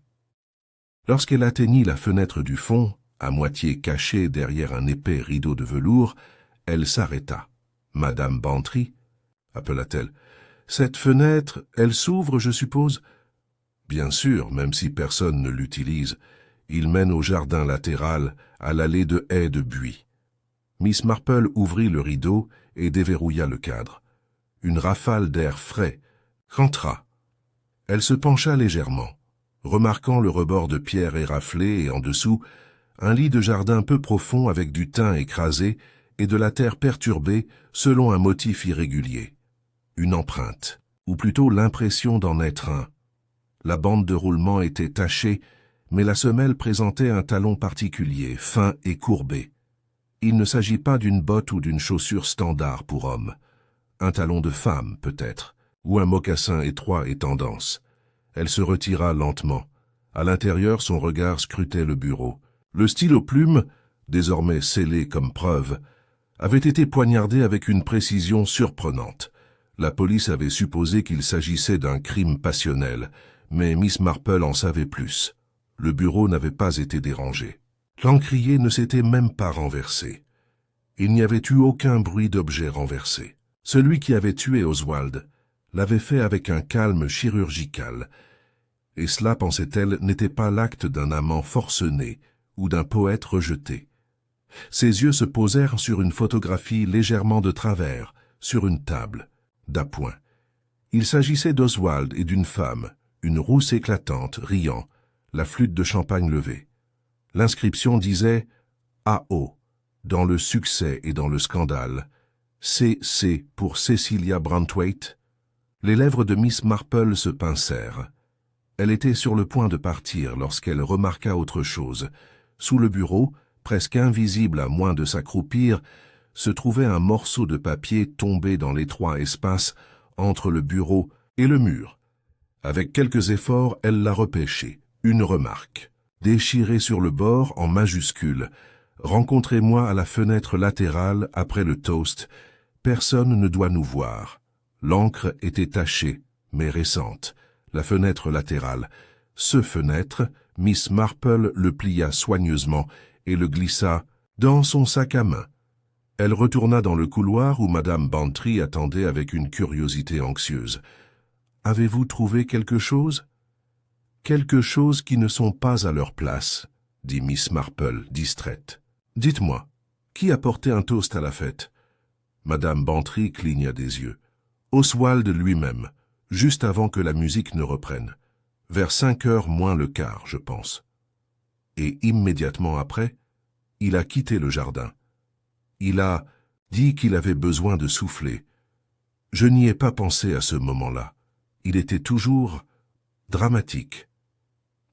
Lorsqu'elle atteignit la fenêtre du fond, à moitié cachée derrière un épais rideau de velours, elle s'arrêta. « Madame Bantry » appela-t-elle. « Cette fenêtre, elle s'ouvre, je suppose ?»« Bien sûr, même si personne ne l'utilise. Il mène au jardin latéral, à l'allée de haies de buis. » Miss Marple ouvrit le rideau et déverrouilla le cadre. Une rafale d'air frais rentra. Elle se pencha légèrement, remarquant le rebord de pierre éraflé et en dessous, un lit de jardin peu profond avec du thym écrasé et de la terre perturbée selon un motif irrégulier. Une empreinte, ou plutôt l'impression d'en être un. La bande de roulement était tachée, mais la semelle présentait un talon particulier, fin et courbé. Il ne s'agit pas d'une botte ou d'une chaussure standard pour homme. Un talon de femme, peut-être, ou un mocassin étroit et tendance. Elle se retira lentement. À l'intérieur, son regard scrutait le bureau. Le stylo plume, désormais scellé comme preuve, avait été poignardé avec une précision surprenante. La police avait supposé qu'il s'agissait d'un crime passionnel, mais Miss Marple en savait plus. Le bureau n'avait pas été dérangé. L'encrier ne s'était même pas renversé. Il n'y avait eu aucun bruit d'objet renversé. Celui qui avait tué Oswald l'avait fait avec un calme chirurgical, et cela, pensait-elle, n'était pas l'acte d'un amant forcené ou d'un poète rejeté. Ses yeux se posèrent sur une photographie légèrement de travers, sur une table, d'appoint. Il s'agissait d'Oswald et d'une femme, une rousse éclatante, riant, la flûte de champagne levée. L'inscription disait « A.O. » dans le succès et dans le scandale. C.C. pour Cecilia Brantwaite. Les lèvres de Miss Marple se pincèrent. Elle était sur le point de partir lorsqu'elle remarqua autre chose. Sous le bureau, presque invisible à moins de s'accroupir, se trouvait un morceau de papier tombé dans l'étroit espace entre le bureau et le mur. Avec quelques efforts, elle l'a repêché. Une remarque. Déchirée sur le bord en majuscules. « Rencontrez-moi à la fenêtre latérale après le toast. Personne ne doit nous voir. » L'encre était tachée, mais récente. La fenêtre latérale. Ce fenêtre, Miss Marple le plia soigneusement et le glissa dans son sac à main. Elle retourna dans le couloir où Madame Bantry attendait avec une curiosité anxieuse. « Avez-vous trouvé quelque chose ?»« Quelque chose qui ne sont pas à leur place, » dit Miss Marple, distraite. « Dites-moi, qui a porté un toast à la fête ?» Madame Bantry cligna des yeux. « Oswald lui-même, juste avant que la musique ne reprenne. Vers 5h moins le quart, je pense. Et immédiatement après, il a quitté le jardin. Il a dit qu'il avait besoin de souffler. Je n'y ai pas pensé à ce moment-là. Il était toujours dramatique. »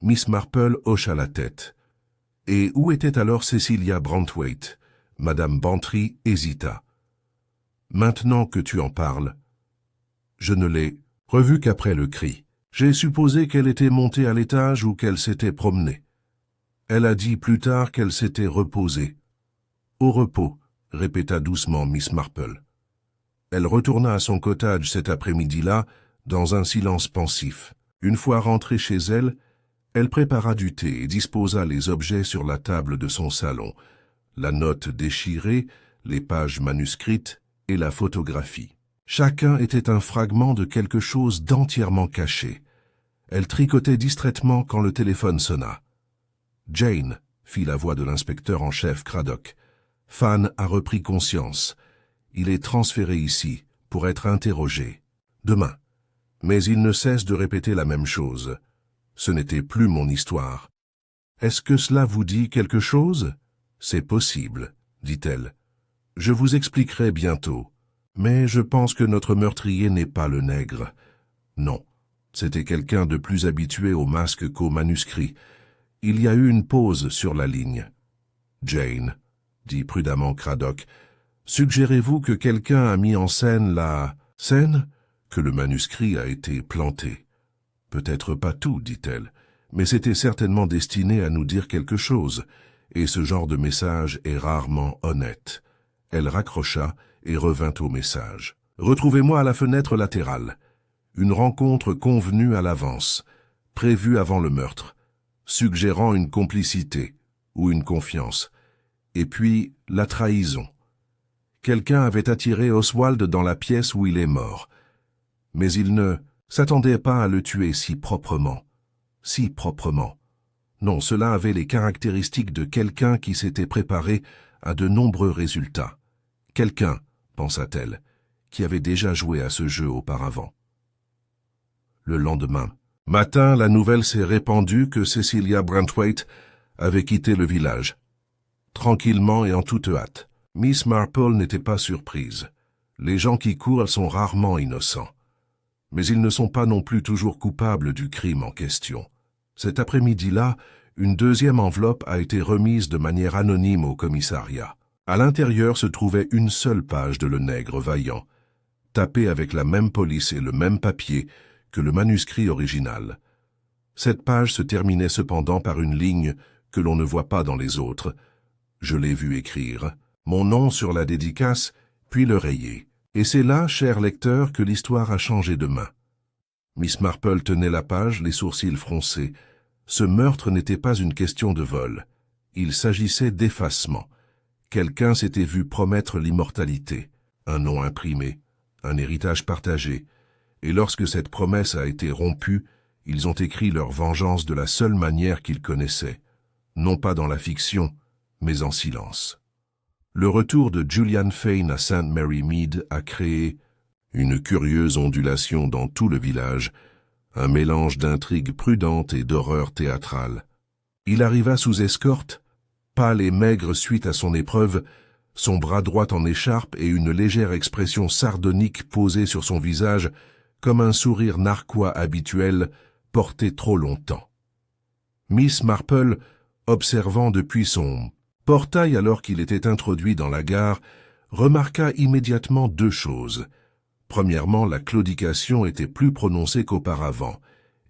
Miss Marple hocha la tête. « Et où était alors Cecilia Brantwaite ?» Madame Bantry hésita. « Maintenant que tu en parles, je ne l'ai revue qu'après le cri. J'ai supposé qu'elle était montée à l'étage ou qu'elle s'était promenée. Elle a dit plus tard qu'elle s'était reposée. »« Au repos, » répéta doucement Miss Marple. Elle retourna à son cottage cet après-midi-là, dans un silence pensif. Une fois rentrée chez elle, elle prépara du thé et disposa les objets sur la table de son salon, la note déchirée, les pages manuscrites et la photographie. Chacun était un fragment de quelque chose d'entièrement caché. Elle tricotait distraitement quand le téléphone sonna. « Jane », fit la voix de l'inspecteur en chef Craddock. « Fan a repris conscience. Il est transféré ici pour être interrogé. Demain. Mais il ne cesse de répéter la même chose. Ce n'était plus mon histoire. Est-ce que cela vous dit quelque chose ? C'est possible, dit-elle. Je vous expliquerai bientôt. Mais je pense que notre meurtrier n'est pas le nègre. Non, c'était quelqu'un de plus habitué au masque qu'au manuscrit. Il y a eu une pause sur la ligne. « Jane, » dit prudemment Craddock, « suggérez-vous que quelqu'un a mis en scène la scène que le manuscrit a été planté. » « Peut-être pas tout, dit-elle, mais c'était certainement destiné à nous dire quelque chose, et ce genre de message est rarement honnête. » Elle raccrocha et revint au message. « Retrouvez-moi à la fenêtre latérale. Une rencontre convenue à l'avance, prévue avant le meurtre, suggérant une complicité ou une confiance. Et puis, la trahison. Quelqu'un avait attiré Oswald dans la pièce où il est mort. Mais il ne s'attendait pas à le tuer si proprement. Si proprement. Non, cela avait les caractéristiques de quelqu'un qui s'était préparé à de nombreux résultats. Quelqu'un, pensa-t-elle, qui avait déjà joué à ce jeu auparavant. Le lendemain matin, la nouvelle s'est répandue que Cecilia Brantwaite avait quitté le village. Tranquillement et en toute hâte. Miss Marple n'était pas surprise. Les gens qui courent sont rarement innocents. Mais ils ne sont pas non plus toujours coupables du crime en question. Cet après-midi-là, une deuxième enveloppe a été remise de manière anonyme au commissariat. À l'intérieur se trouvait une seule page de Le Nègre Vaillant, tapée avec la même police et le même papier que le manuscrit original. Cette page se terminait cependant par une ligne que l'on ne voit pas dans les autres. Je l'ai vu écrire, mon nom sur la dédicace, puis le rayer. Et c'est là, cher lecteur, que l'histoire a changé de main. Miss Marple tenait la page, les sourcils froncés. Ce meurtre n'était pas une question de vol. Il s'agissait d'effacement. Quelqu'un s'était vu promettre l'immortalité, un nom imprimé, un héritage partagé. Et lorsque cette promesse a été rompue, ils ont écrit leur vengeance de la seule manière qu'ils connaissaient, non pas dans la fiction, mais en silence. Le retour de Julian Fane à St. Mary Mead a créé une curieuse ondulation dans tout le village, un mélange d'intrigues prudentes et d'horreurs théâtrales. Il arriva sous escorte, pâle et maigre suite à son épreuve, son bras droit en écharpe et une légère expression sardonique posée sur son visage, comme un sourire narquois habituel porté trop longtemps. Miss Marple, observant depuis son portail alors qu'il était introduit dans la gare, remarqua immédiatement deux choses. Premièrement, la claudication était plus prononcée qu'auparavant,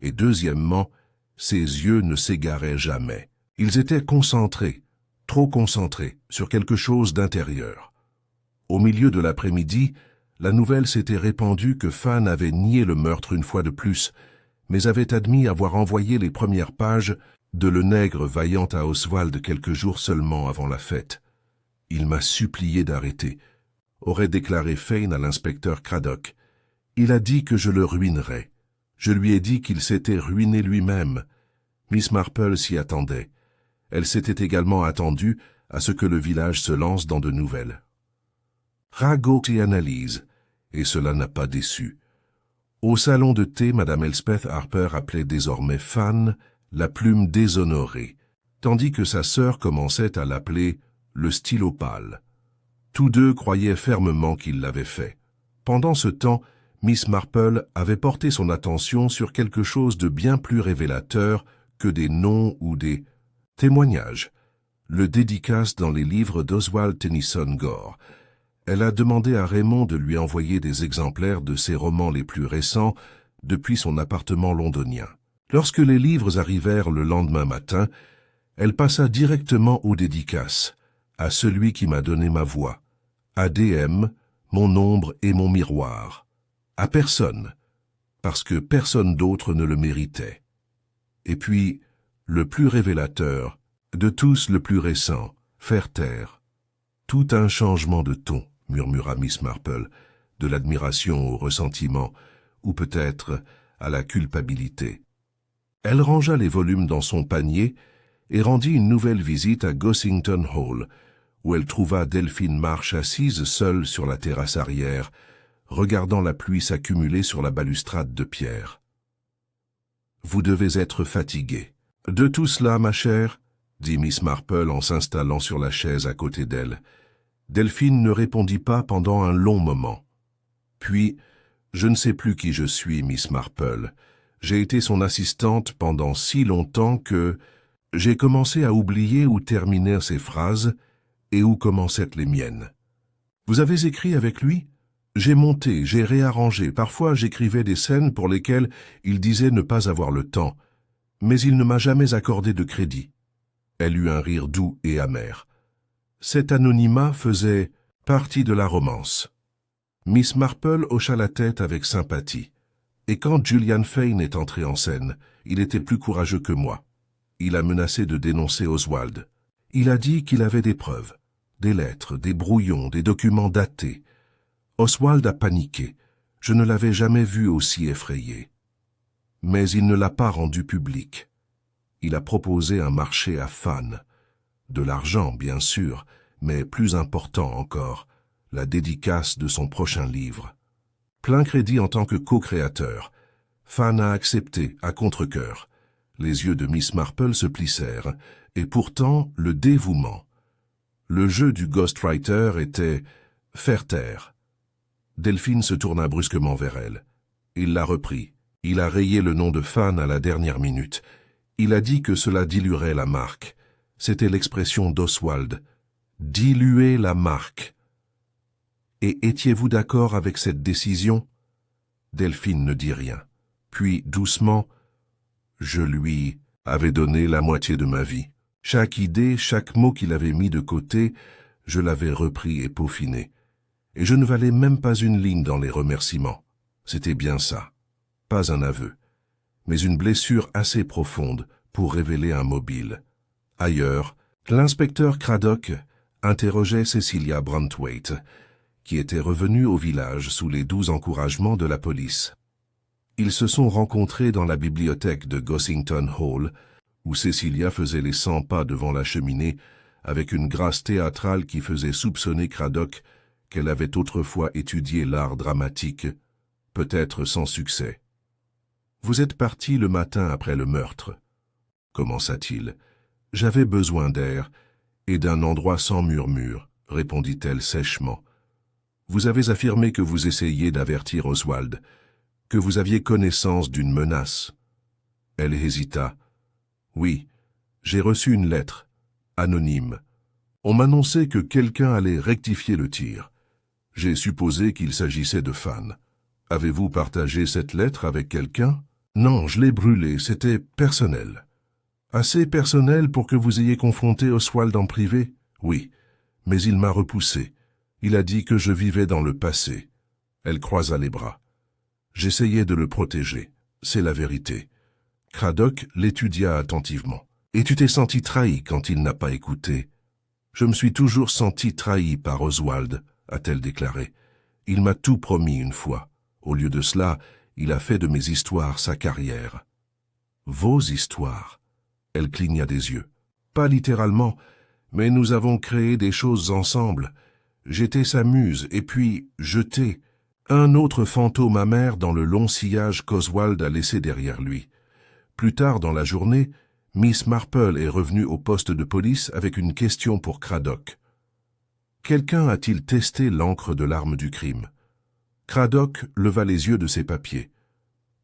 et deuxièmement, ses yeux ne s'égaraient jamais. Ils étaient concentrés, trop concentrés, sur quelque chose d'intérieur. Au milieu de l'après-midi, la nouvelle s'était répandue que Fan avait nié le meurtre une fois de plus, mais avait admis avoir envoyé les premières pages de Le Nègre Vaillant à Oswald quelques jours seulement avant la fête. « Il m'a supplié d'arrêter », aurait déclaré Fane à l'inspecteur Craddock. « Il a dit que je le ruinerais. Je lui ai dit qu'il s'était ruiné lui-même. » Miss Marple s'y attendait. Elle s'était également attendue à ce que le village se lance dans de nouvelles ragots et analyses, et cela n'a pas déçu. Au salon de thé, Madame Elspeth Harper appelait désormais Fan la plume déshonorée, tandis que sa sœur commençait à l'appeler le stylo pâle. Tous deux croyaient fermement qu'il l'avait fait. Pendant ce temps, Miss Marple avait porté son attention sur quelque chose de bien plus révélateur que des noms ou des témoignages, le dédicace dans les livres d'Oswald Tennyson Gore. Elle a demandé à Raymond de lui envoyer des exemplaires de ses romans les plus récents depuis son appartement londonien. Lorsque les livres arrivèrent le lendemain matin, elle passa directement aux dédicaces, à celui qui m'a donné ma voix, à DM, mon ombre et mon miroir, à personne, parce que personne d'autre ne le méritait. Et puis, le plus révélateur, de tous le plus récent, faire taire. Tout un changement de ton, murmura Miss Marple, de l'admiration au ressentiment, ou peut-être à la culpabilité. Elle rangea les volumes dans son panier et rendit une nouvelle visite à Gossington Hall, où elle trouva Delphine Marsh assise seule sur la terrasse arrière, regardant la pluie s'accumuler sur la balustrade de pierre. « Vous devez être fatiguée. »« De tout cela, ma chère ?» dit Miss Marple en s'installant sur la chaise à côté d'elle. Delphine ne répondit pas pendant un long moment. Puis, je ne sais plus qui je suis, Miss Marple. J'ai été son assistante pendant si longtemps que j'ai commencé à oublier où terminaient ses phrases et où commençaient les miennes. Vous avez écrit avec lui? J'ai monté, j'ai réarrangé. Parfois, j'écrivais des scènes pour lesquelles il disait ne pas avoir le temps, mais il ne m'a jamais accordé de crédit. Elle eut un rire doux et amer. Cet anonymat faisait partie de la romance. Miss Marple hocha la tête avec sympathie. Et quand Julian Fane est entré en scène, il était plus courageux que moi. Il a menacé de dénoncer Oswald. Il a dit qu'il avait des preuves, des lettres, des brouillons, des documents datés. Oswald a paniqué. Je ne l'avais jamais vu aussi effrayé. Mais il ne l'a pas rendu public. Il a proposé un marché à Fan. De l'argent, bien sûr, mais plus important encore, la dédicace de son prochain livre. Plein crédit en tant que co-créateur. Fan a accepté, à contre-cœur. Les yeux de Miss Marple se plissèrent, et pourtant le dévouement. Le jeu du ghostwriter était faire taire. Delphine se tourna brusquement vers elle. Il l'a repris. Il a rayé le nom de Fan à la dernière minute. Il a dit que cela diluerait la marque. C'était l'expression d'Oswald. Diluer la marque. Et étiez-vous d'accord avec cette décision? Delphine ne dit rien. Puis, doucement, je lui avais donné la moitié de ma vie. Chaque idée, chaque mot qu'il avait mis de côté, je l'avais repris et peaufiné. Et je ne valais même pas une ligne dans les remerciements. C'était bien ça. Pas un aveu, mais une blessure assez profonde pour révéler un mobile. Ailleurs, l'inspecteur Craddock interrogeait Cecilia Brantwaite, qui était revenue au village sous les doux encouragements de la police. Ils se sont rencontrés dans la bibliothèque de Gossington Hall, où Cecilia faisait les 100 pas devant la cheminée avec une grâce théâtrale qui faisait soupçonner Craddock qu'elle avait autrefois étudié l'art dramatique, peut-être sans succès. « Vous êtes parti le matin après le meurtre, » commença-t-il. « J'avais besoin d'air et d'un endroit sans murmure, » répondit-elle sèchement. « Vous avez affirmé que vous essayiez d'avertir Oswald, que vous aviez connaissance d'une menace. » Elle hésita. « Oui, j'ai reçu une lettre, anonyme. On m'annonçait que quelqu'un allait rectifier le tir. J'ai supposé qu'il s'agissait de Fan. Avez-vous partagé cette lettre avec quelqu'un? Non, je l'ai brûlée, c'était personnel. Assez personnel pour que vous ayez confronté Oswald en privé? Oui, mais il m'a repoussé. Il a dit que je vivais dans le passé. Elle croisa les bras. J'essayais de le protéger, c'est la vérité. Craddock l'étudia attentivement. Et tu t'es senti trahi quand il n'a pas écouté. Je me suis toujours senti trahi par Oswald, a-t-elle déclaré. Il m'a tout promis une fois. Au lieu de cela, il a fait de mes histoires sa carrière. Vos histoires? Elle cligna des yeux. Pas littéralement, mais nous avons créé des choses ensemble. J'étais sa muse, et puis jeté un autre fantôme amer dans le long sillage qu'Oswald a laissé derrière lui. Plus tard dans la journée, Miss Marple est revenue au poste de police avec une question pour Craddock. Quelqu'un a-t-il testé l'encre de l'arme du crime? Craddock leva les yeux de ses papiers.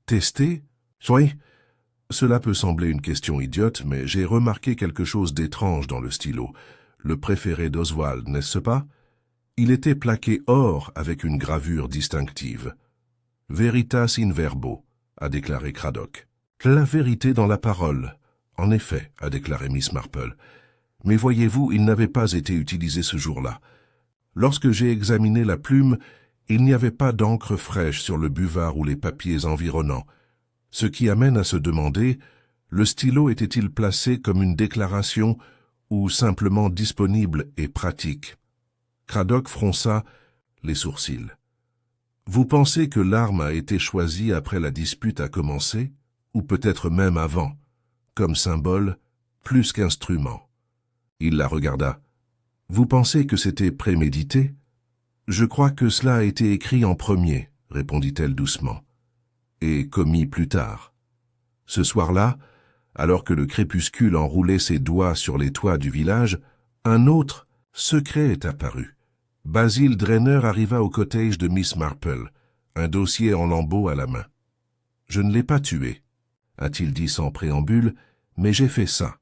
Testé? Oui. Cela peut sembler une question idiote, mais j'ai remarqué quelque chose d'étrange dans le stylo. Le préféré d'Oswald, n'est-ce pas? Il était plaqué or avec une gravure distinctive. Veritas in verbo, a déclaré Craddock. La vérité dans la parole. En effet, a déclaré Miss Marple. Mais voyez-vous, il n'avait pas été utilisé ce jour-là. Lorsque j'ai examiné la plume, il n'y avait pas d'encre fraîche sur le buvard ou les papiers environnants. Ce qui amène à se demander, le stylo était-il placé comme une déclaration ou simplement disponible et pratique? Craddock fronça les sourcils. Vous pensez que l'arme a été choisie après la dispute a commencé, ou peut-être même avant, comme symbole, plus qu'instrument? Il la regarda. Vous pensez que c'était prémédité? Je crois que cela a été écrit en premier, répondit-elle doucement, et commis plus tard. Ce soir-là, alors que le crépuscule enroulait ses doigts sur les toits du village, un autre secret est apparu. Basil Drainer arriva au cottage de Miss Marple, un dossier en lambeaux à la main. « Je ne l'ai pas tué, a-t-il dit sans préambule, mais j'ai fait ça. »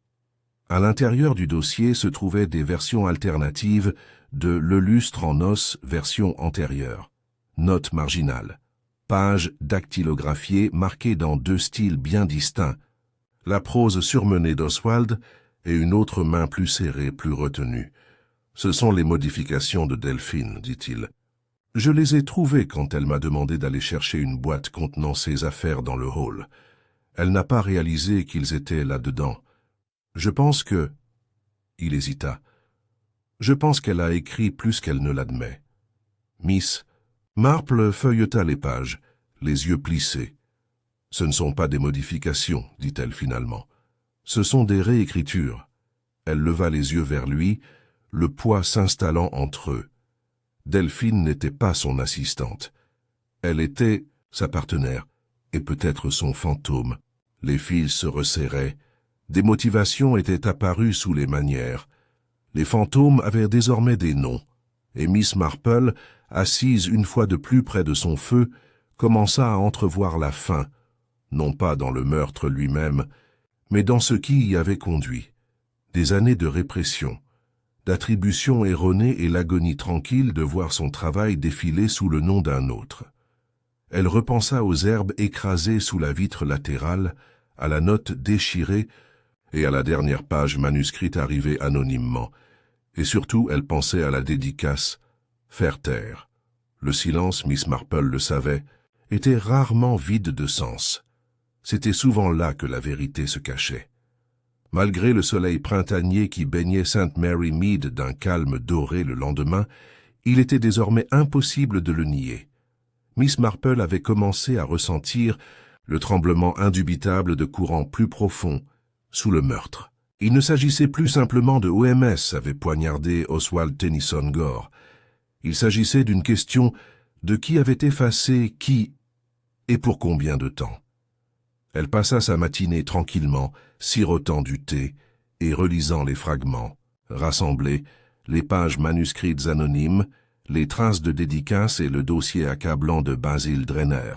À l'intérieur du dossier se trouvaient des versions alternatives de Le lustre en os version antérieure. Note marginale. Page dactylographiée marquée dans 2 styles bien distincts. La prose surmenée d'Oswald et une autre main plus serrée, plus retenue. « Ce sont les modifications de Delphine, dit-il. Je les ai trouvées quand elle m'a demandé d'aller chercher une boîte contenant ses affaires dans le hall. Elle n'a pas réalisé qu'ils étaient là-dedans. Je pense que... » Il hésita. « Je pense qu'elle a écrit plus qu'elle ne l'admet. » Miss Marple feuilleta les pages, les yeux plissés. « Ce ne sont pas des modifications, dit-elle finalement. Ce sont des réécritures. » Elle leva les yeux vers lui, le poids s'installant entre eux. Delphine n'était pas son assistante. Elle était sa partenaire, et peut-être son fantôme. Les fils se resserraient. Des motivations étaient apparues sous les manières. Les fantômes avaient désormais des noms, et Miss Marple, assise une fois de plus près de son feu, commença à entrevoir la fin, non pas dans le meurtre lui-même, mais dans ce qui y avait conduit. Des années de répression, d'attribution erronée et l'agonie tranquille de voir son travail défiler sous le nom d'un autre. Elle repensa aux herbes écrasées sous la vitre latérale, à la note déchirée et à la dernière page manuscrite arrivée anonymement, et surtout elle pensait à la dédicace « Faire taire ». Le silence, Miss Marple le savait, était rarement vide de sens. C'était souvent là que la vérité se cachait. Malgré le soleil printanier qui baignait St. Mary Mead d'un calme doré le lendemain, il était désormais impossible de le nier. Miss Marple avait commencé à ressentir le tremblement indubitable de courants plus profonds sous le meurtre. Il ne s'agissait plus simplement de OMS avait poignardé Oswald Tennyson Gore. Il s'agissait d'une question de qui avait effacé qui et pour combien de temps. Elle passa sa matinée tranquillement, sirotant du thé et relisant les fragments, rassemblés, les pages manuscrites anonymes, les traces de dédicaces et le dossier accablant de Basil Drainer.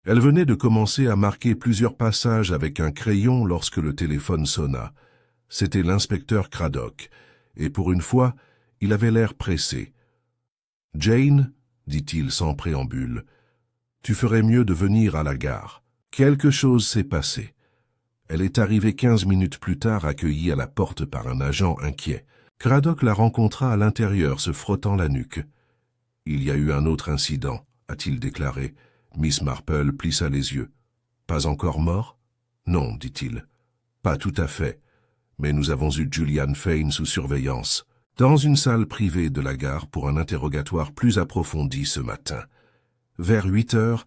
Elle venait de commencer à marquer plusieurs passages avec un crayon lorsque le téléphone sonna. C'était l'inspecteur Craddock, et pour une fois, il avait l'air pressé. « Jane, dit-il sans préambule, tu ferais mieux de venir à la gare. Quelque chose s'est passé. » Elle est arrivée 15 minutes plus tard, accueillie à la porte par un agent inquiet. Craddock la rencontra à l'intérieur, se frottant la nuque. « Il y a eu un autre incident, a-t-il déclaré. Miss Marple plissa les yeux. « Pas encore mort ?»« Non, dit-il. Pas tout à fait. Mais nous avons eu Julian Fane sous surveillance, dans une salle privée de la gare pour un interrogatoire plus approfondi ce matin. Vers 8 heures,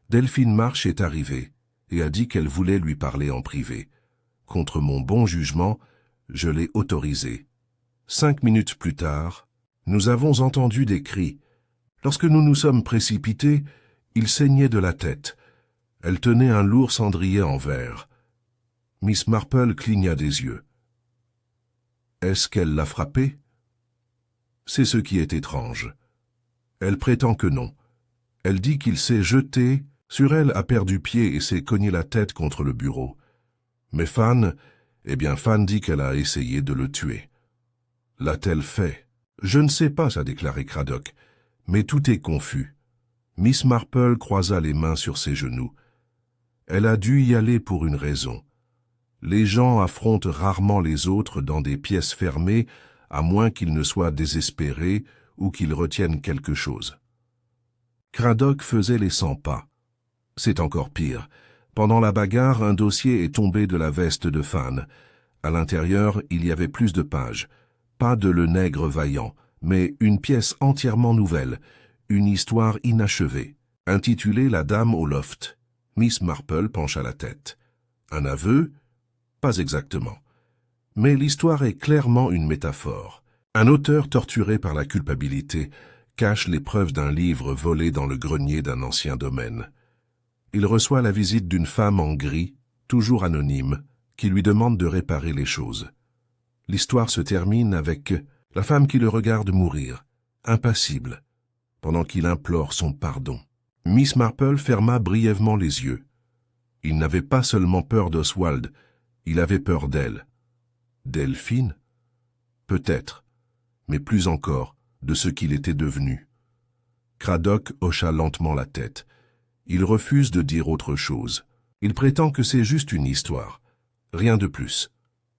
Delphine Marsh est arrivée et a dit qu'elle voulait lui parler en privé. Contre mon bon jugement, je l'ai autorisée. 5 minutes plus tard, nous avons entendu des cris. Lorsque nous nous sommes précipités, il saignait de la tête. Elle tenait un lourd cendrier en verre. Miss Marple cligna des yeux. « Est-ce qu'elle l'a frappé ?» C'est ce qui est étrange. Elle prétend que non. Elle dit qu'il s'est jeté sur elle, a perdu pied et s'est cogné la tête contre le bureau. Mais Fan dit qu'elle a essayé de le tuer. L'a-t-elle fait? Je ne sais pas, a déclaré Craddock, mais tout est confus. Miss Marple croisa les mains sur ses genoux. Elle a dû y aller pour une raison. Les gens affrontent rarement les autres dans des pièces fermées, à moins qu'ils ne soient désespérés ou qu'ils retiennent quelque chose. Craddock faisait les 100 pas. C'est encore pire. Pendant la bagarre, un dossier est tombé de la veste de Fan. À l'intérieur, il y avait plus de pages. Pas de Le Nègre Vaillant, mais une pièce entièrement nouvelle, une histoire inachevée, intitulée La Dame au loft. Miss Marple pencha la tête. Un aveu? Pas exactement. Mais l'histoire est clairement une métaphore. Un auteur torturé par la culpabilité cache les preuves d'un livre volé dans le grenier d'un ancien domaine. Il reçoit la visite d'une femme en gris, toujours anonyme, qui lui demande de réparer les choses. L'histoire se termine avec la femme qui le regarde mourir, impassible, pendant qu'il implore son pardon. Miss Marple ferma brièvement les yeux. Il n'avait pas seulement peur d'Oswald, il avait peur d'elle. Delphine? Peut-être, mais plus encore, de ce qu'il était devenu. Cradock hocha lentement la tête. Il refuse de dire autre chose. Il prétend que c'est juste une histoire. Rien de plus.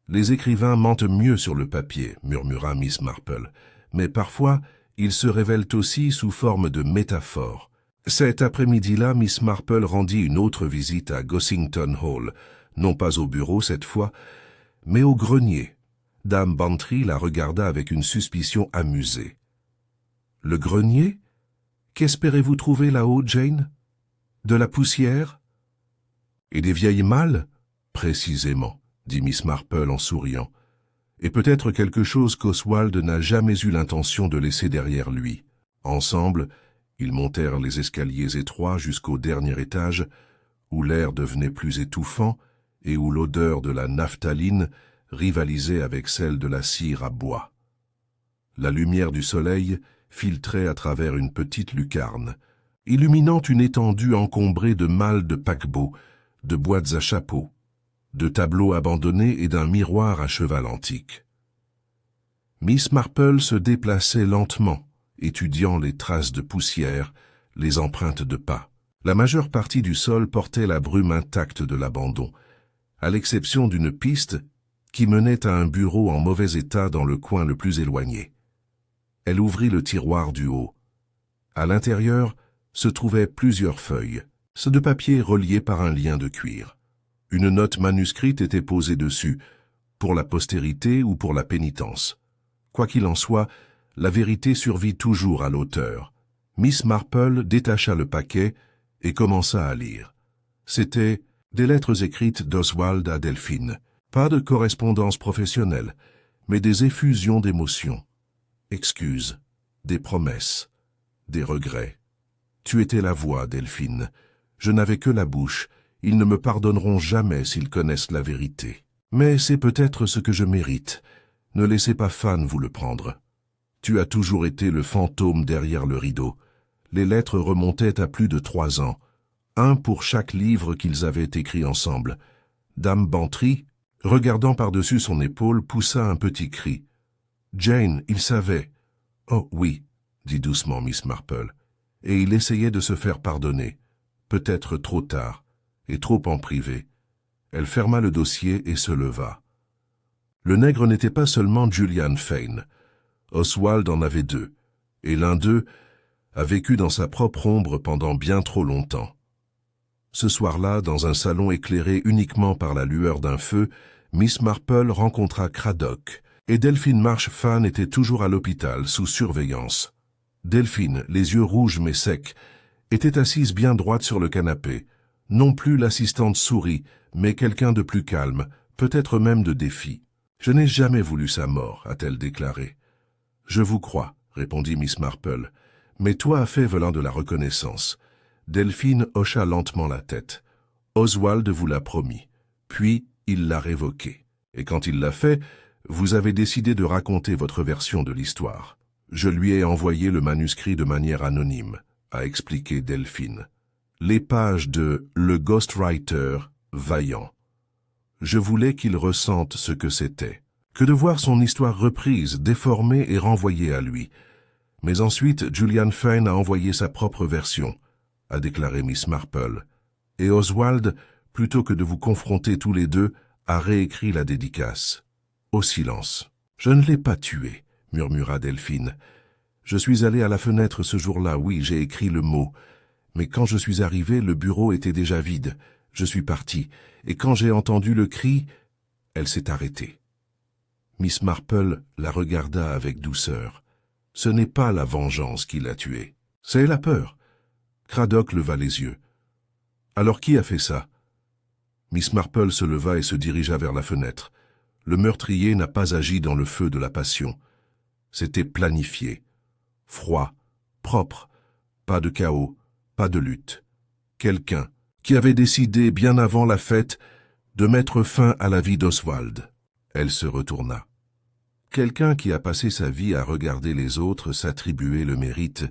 Les écrivains mentent mieux sur le papier, murmura Miss Marple, mais parfois, ils se révèlent aussi sous forme de métaphores. Cet après-midi-là, Miss Marple rendit une autre visite à Gossington Hall, non pas au bureau cette fois, mais au grenier. Dame Bantry la regarda avec une suspicion amusée. « Le grenier? Qu'espérez-vous trouver là-haut, Jane? De la poussière? »« Et des vieilles malles ?»« Précisément, » dit Miss Marple en souriant. « Et peut-être quelque chose qu'Oswald n'a jamais eu l'intention de laisser derrière lui. » Ensemble, ils montèrent les escaliers étroits jusqu'au dernier étage, où l'air devenait plus étouffant et où l'odeur de la naphtaline rivalisait avec celle de la cire à bois. La lumière du soleil filtrait à travers une petite lucarne, illuminant une étendue encombrée de malles de paquebots, de boîtes à chapeaux, de tableaux abandonnés et d'un miroir à cheval antique. Miss Marple se déplaçait lentement, étudiant les traces de poussière, les empreintes de pas. La majeure partie du sol portait la brume intacte de l'abandon, à l'exception d'une piste qui menait à un bureau en mauvais état dans le coin le plus éloigné. Elle ouvrit le tiroir du haut. À l'intérieur se trouvaient plusieurs feuilles, ceux de papier reliées par un lien de cuir. Une note manuscrite était posée dessus, pour la postérité ou pour la pénitence. Quoi qu'il en soit, la vérité survit toujours à l'auteur. Miss Marple détacha le paquet et commença à lire. C'était des lettres écrites d'Oswald à Delphine. Pas de correspondance professionnelle, mais des effusions d'émotions. Excuses, des promesses, des regrets. Tu étais la voix, Delphine. Je n'avais que la bouche. Ils ne me pardonneront jamais s'ils connaissent la vérité. Mais c'est peut-être ce que je mérite. Ne laissez pas Fan vous le prendre. Tu as toujours été le fantôme derrière le rideau. Les lettres remontaient à plus de 3 ans. Un pour chaque livre qu'ils avaient écrit ensemble. Dame Bantry, regardant par-dessus son épaule, poussa un petit cri. « Jane, il savait. »« Oh oui, » dit doucement Miss Marple. Et il essayait de se faire pardonner. Peut-être trop tard, et trop en privé. Elle ferma le dossier et se leva. Le nègre n'était pas seulement Julian Fane. Oswald en avait 2, et l'un d'eux a vécu dans sa propre ombre pendant bien trop longtemps. Ce soir-là, dans un salon éclairé uniquement par la lueur d'un feu, Miss Marple rencontra Cradock, et Delphine Marchfan était toujours à l'hôpital, sous surveillance. Delphine, les yeux rouges mais secs, était assise bien droite sur le canapé. Non plus l'assistante souris, mais quelqu'un de plus calme, peut-être même de défi. « Je n'ai jamais voulu sa mort », a-t-elle déclaré. « Je vous crois », répondit Miss Marple, « mais toi as fait volant de la reconnaissance. » Delphine hocha lentement la tête. « Oswald vous l'a promis, puis il l'a révoqué. Et quand il l'a fait, vous avez décidé de raconter votre version de l'histoire. Je lui ai envoyé le manuscrit de manière anonyme, » a expliqué Delphine. Les pages de « Le Ghostwriter » vaillant. Je voulais qu'il ressente ce que c'était, que de voir son histoire reprise, déformée et renvoyée à lui. Mais ensuite, Julian Fane a envoyé sa propre version, a déclaré Miss Marple. Et Oswald, plutôt que de vous confronter tous les deux, a réécrit la dédicace. Au silence. « Je ne l'ai pas tué, » murmura Delphine. « Je suis allé à la fenêtre ce jour-là, oui, j'ai écrit le mot. Mais quand je suis arrivé, le bureau était déjà vide. Je suis parti, et quand j'ai entendu le cri, elle s'est arrêtée. » Miss Marple la regarda avec douceur. « Ce n'est pas la vengeance qui l'a tuée, c'est la peur. » Cradock leva les yeux. « Alors qui a fait ça ?» Miss Marple se leva et se dirigea vers la fenêtre. Le meurtrier n'a pas agi dans le feu de la passion. C'était planifié. Froid, propre, pas de chaos, pas de lutte. Quelqu'un qui avait décidé, bien avant la fête, de mettre fin à la vie d'Oswald. Elle se retourna. Quelqu'un qui a passé sa vie à regarder les autres s'attribuer le mérite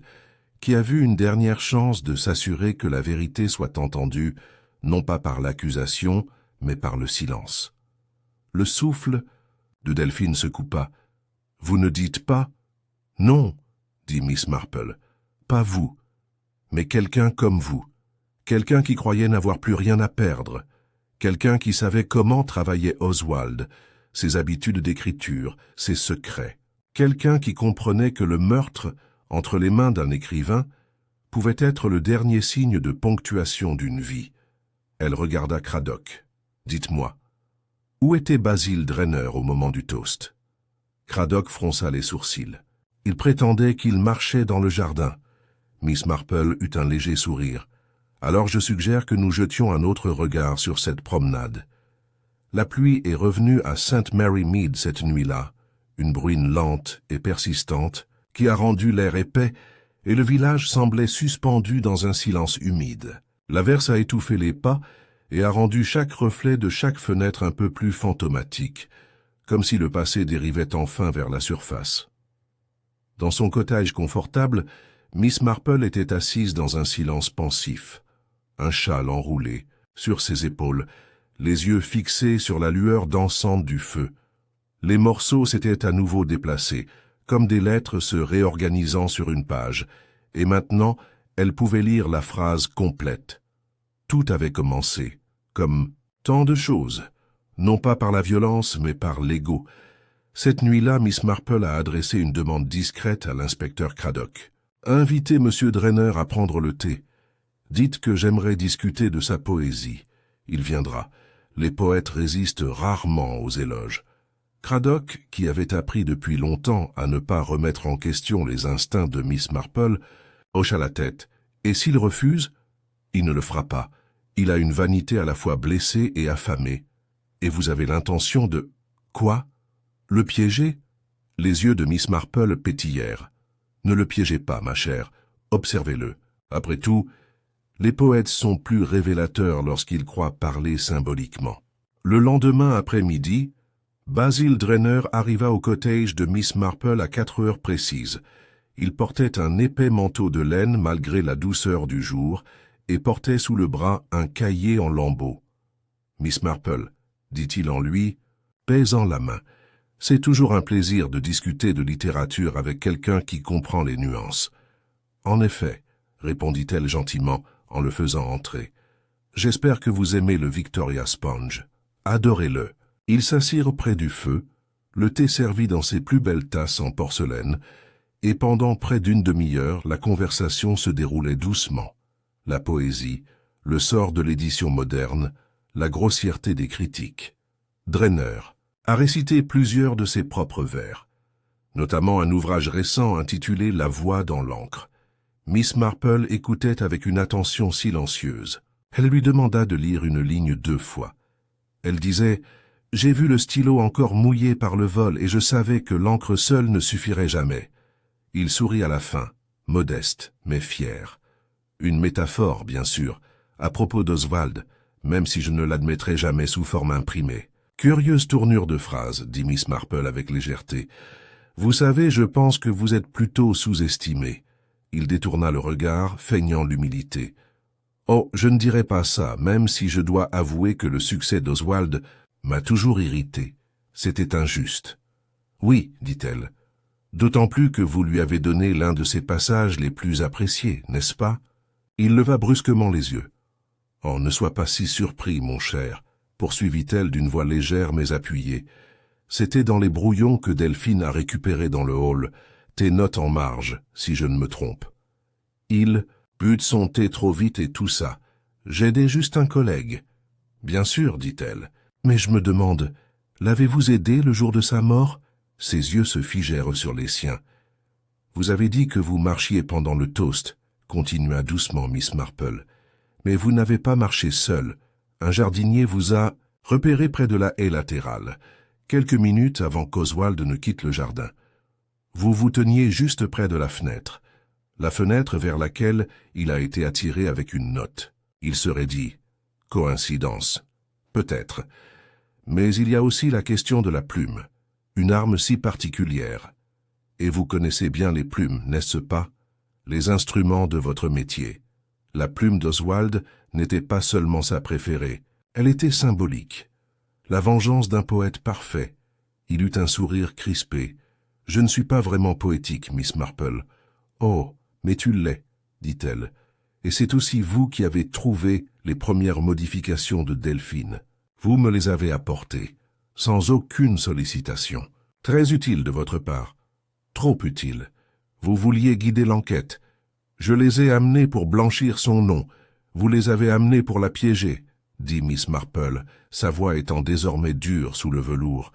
qui a vu une dernière chance de s'assurer que la vérité soit entendue, non pas par l'accusation, mais par le silence. Le souffle de Delphine se coupa. « Vous ne dites pas ?»« Non, » dit Miss Marple, « pas vous, mais quelqu'un comme vous, quelqu'un qui croyait n'avoir plus rien à perdre, quelqu'un qui savait comment travaillait Oswald, ses habitudes d'écriture, ses secrets, quelqu'un qui comprenait que le meurtre, entre les mains d'un écrivain, pouvait être le dernier signe de ponctuation d'une vie. » Elle regarda Craddock. « Dites-moi, où était Basil Drainer au moment du toast ?» Craddock fronça les sourcils. Il prétendait qu'il marchait dans le jardin. Miss Marple eut un léger sourire. « Alors je suggère que nous jetions un autre regard sur cette promenade. La pluie est revenue à St. Mary Mead cette nuit-là, une bruine lente et persistante qui a rendu l'air épais, et le village semblait suspendu dans un silence humide. L'averse a étouffé les pas et a rendu chaque reflet de chaque fenêtre un peu plus fantomatique, comme si le passé dérivait enfin vers la surface. Dans son cottage confortable, Miss Marple était assise dans un silence pensif, un châle enroulé sur ses épaules, les yeux fixés sur la lueur dansante du feu. Les morceaux s'étaient à nouveau déplacés, comme des lettres se réorganisant sur une page, et maintenant elle pouvait lire la phrase complète. Tout avait commencé, comme tant de choses, non pas par la violence, mais par l'ego. Cette nuit-là, Miss Marple a adressé une demande discrète à l'inspecteur Craddock. « Invitez M. Drainer à prendre le thé. Dites que j'aimerais discuter de sa poésie. Il viendra. Les poètes résistent rarement aux éloges. » Craddock, qui avait appris depuis longtemps à ne pas remettre en question les instincts de Miss Marple, hocha la tête. « Et s'il refuse ?» ?»« Il ne le fera pas. Il a une vanité à la fois blessée et affamée. Et vous avez l'intention de... » « Quoi ? Le piéger ?» Les yeux de Miss Marple pétillèrent. « Ne le piégez pas, ma chère. Observez-le. Après tout, les poètes sont plus révélateurs lorsqu'ils croient parler symboliquement. » Le lendemain après-midi, Basil Drainer arriva au cottage de Miss Marple à 4 heures précises. Il portait un épais manteau de laine malgré la douceur du jour et portait sous le bras un cahier en lambeaux. « Miss Marple, » dit-il en lui, baisant la main, « c'est toujours un plaisir de discuter de littérature avec quelqu'un qui comprend les nuances. »« En effet, » répondit-elle gentiment en le faisant entrer. « J'espère que vous aimez le Victoria Sponge. Adorez-le. » Ils s'assirent près du feu, le thé servi dans ses plus belles tasses en porcelaine, et pendant près d'une demi-heure, la conversation se déroulait doucement. La poésie, le sort de l'édition moderne, la grossièreté des critiques. Drainer a récité plusieurs de ses propres vers, notamment un ouvrage récent intitulé « La voix dans l'encre ». Miss Marple écoutait avec une attention silencieuse. Elle lui demanda de lire une ligne 2 fois. Elle disait « J'ai vu le stylo encore mouillé par le vol et je savais que l'encre seule ne suffirait jamais. » Il sourit à la fin, modeste mais fier. Une métaphore, bien sûr, à propos d'Oswald, même si je ne l'admettrai jamais sous forme imprimée. « Curieuse tournure de phrase, » dit Miss Marple avec légèreté. « Vous savez, je pense que vous êtes plutôt sous-estimé. » Il détourna le regard, feignant l'humilité. « Oh, je ne dirais pas ça, même si je dois avouer que le succès d'Oswald m'a toujours irrité. C'était injuste. »« Oui, dit-elle, d'autant plus que vous lui avez donné l'un de ses passages les plus appréciés, n'est-ce pas ?» Il leva brusquement les yeux. « Oh, ne sois pas si surpris, mon cher, » poursuivit-elle d'une voix légère mais appuyée. « C'était dans les brouillons que Delphine a récupérés dans le hall, tes notes en marge, si je ne me trompe. Il but de son thé trop vite et tout ça. J'aidais juste un collègue. »« Bien sûr, dit-elle. Mais je me demande, l'avez-vous aidé le jour de sa mort ?» Ses yeux se figèrent sur les siens. « Vous avez dit que vous marchiez pendant le toast, » continua doucement Miss Marple. « Mais vous n'avez pas marché seul. Un jardinier vous a repéré près de la haie latérale, quelques minutes avant qu'Oswald ne quitte le jardin. Vous vous teniez juste près de la fenêtre vers laquelle il a été attiré avec une note. Il serait dit, coïncidence, peut-être. Mais il y a aussi la question de la plume, une arme si particulière. Et vous connaissez bien les plumes, n'est-ce pas? les instruments de votre métier. La plume d'Oswald n'était pas seulement sa préférée, elle était symbolique. La vengeance d'un poète parfait. Il eut un sourire crispé. « Je ne suis pas vraiment poétique, Miss Marple. »« Oh, mais tu l'es, dit-elle. Et c'est aussi vous qui avez trouvé les premières modifications de Delphine. Vous me les avez apportées, sans aucune sollicitation. Très utile de votre part. Trop utile. Vous vouliez guider l'enquête. Je les ai amenés pour blanchir son nom. Vous les avez amenés pour la piéger, dit Miss Marple, sa voix étant désormais dure sous le velours.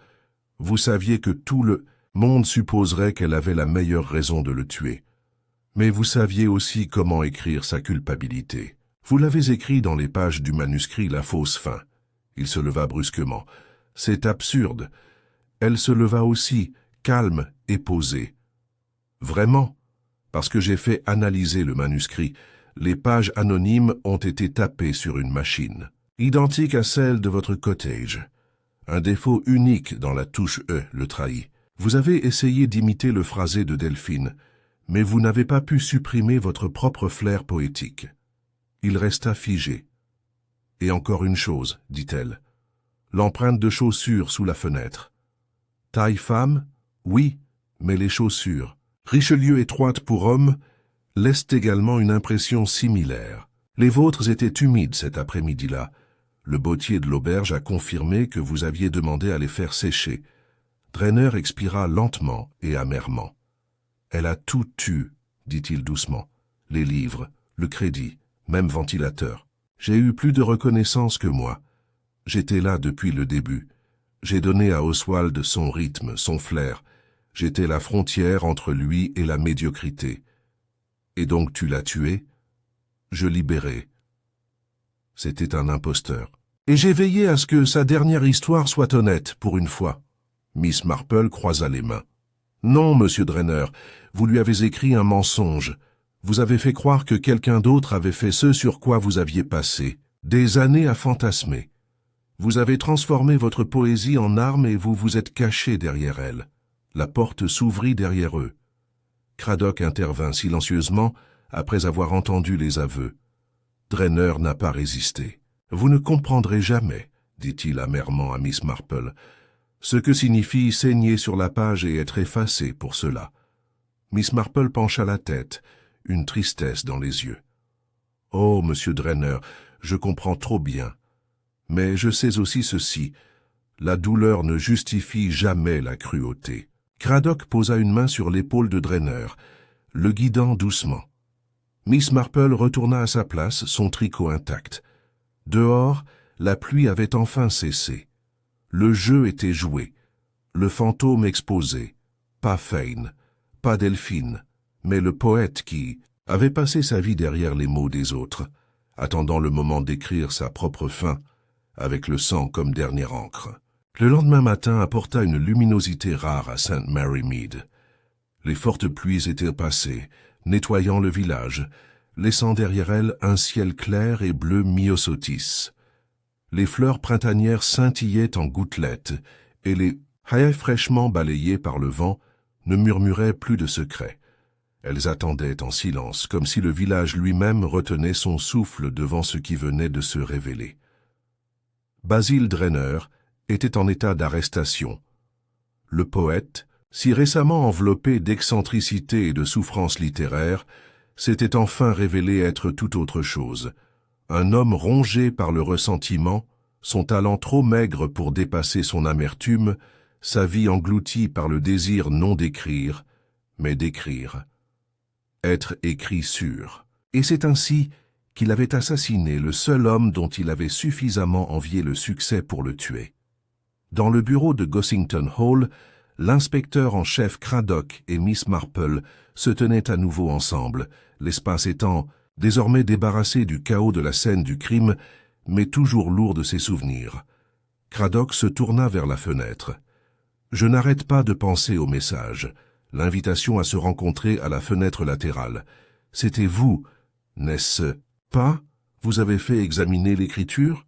Vous saviez que tout le monde supposerait qu'elle avait la meilleure raison de le tuer. Mais vous saviez aussi comment écrire sa culpabilité. Vous l'avez écrit dans les pages du manuscrit La fausse fin. Il se leva brusquement. C'est absurde. Elle se leva aussi, calme et posée. Vraiment, parce que j'ai fait analyser le manuscrit, les pages anonymes ont été tapées sur une machine, identique à celle de votre cottage. Un défaut unique dans la touche E le trahit. Vous avez essayé d'imiter le phrasé de Delphine, mais vous n'avez pas pu supprimer votre propre flair poétique. Il resta figé. Et encore une chose, dit-elle. L'empreinte de chaussures sous la fenêtre. Taille femme? Oui, mais les chaussures, Richelieu étroite pour homme, laissent également une impression similaire. Les vôtres étaient humides cet après-midi-là. Le bottier de l'auberge a confirmé que vous aviez demandé à les faire sécher. Drainer expira lentement et amèrement. Elle a tout eu, dit-il doucement. Les livres, le crédit, même ventilateur. J'ai eu plus de reconnaissance que moi. J'étais là depuis le début. J'ai donné à Oswald son rythme, son flair. J'étais la frontière entre lui et la médiocrité. Et donc tu l'as tué? Je libérai. C'était un imposteur. Et j'ai veillé à ce que sa dernière histoire soit honnête, pour une fois. Miss Marple croisa les mains. Non, monsieur Drainer, vous lui avez écrit un mensonge. Vous avez fait croire que quelqu'un d'autre avait fait ce sur quoi vous aviez passé des années à fantasmer. Vous avez transformé votre poésie en arme et vous vous êtes caché derrière elle. La porte s'ouvrit derrière eux. Cradock intervint silencieusement après avoir entendu les aveux. Drainer n'a pas résisté. « Vous ne comprendrez jamais, dit-il amèrement à Miss Marple, ce que signifie saigner sur la page et être effacé pour cela. » Miss Marple pencha la tête, une tristesse dans les yeux. « Oh, monsieur Drainer, je comprends trop bien. Mais je sais aussi ceci, la douleur ne justifie jamais la cruauté. » Cradock posa une main sur l'épaule de Drainer, le guidant doucement. Miss Marple retourna à sa place, son tricot intact. Dehors, la pluie avait enfin cessé. Le jeu était joué, le fantôme exposé. Pas Fane, pas Delphine, mais le poète qui avait passé sa vie derrière les mots des autres, attendant le moment d'écrire sa propre fin, avec le sang comme dernière encre. Le lendemain matin apporta une luminosité rare à St. Mary Mead. Les fortes pluies étaient passées, nettoyant le village, laissant derrière elles un ciel clair et bleu myosotis. Les fleurs printanières scintillaient en gouttelettes, et les haies fraîchement balayées par le vent ne murmuraient plus de secrets. Elles attendaient en silence, comme si le village lui-même retenait son souffle devant ce qui venait de se révéler. Basil Drainer était en état d'arrestation. Le poète, si récemment enveloppé d'excentricité et de souffrances littéraires, s'était enfin révélé être tout autre chose. Un homme rongé par le ressentiment, son talent trop maigre pour dépasser son amertume, sa vie engloutie par le désir non d'écrire, mais d'écrire. Être écrit sûr. Et c'est ainsi qu'il avait assassiné le seul homme dont il avait suffisamment envié le succès pour le tuer. Dans le bureau de Gossington Hall, l'inspecteur en chef Cradock et Miss Marple se tenaient à nouveau ensemble, l'espace étant désormais débarrassé du chaos de la scène du crime, mais toujours lourd de ses souvenirs. Cradock se tourna vers la fenêtre. « Je n'arrête pas de penser au message, l'invitation à se rencontrer à la fenêtre latérale. C'était vous, n'est-ce pas? Vous avez fait examiner l'écriture ?»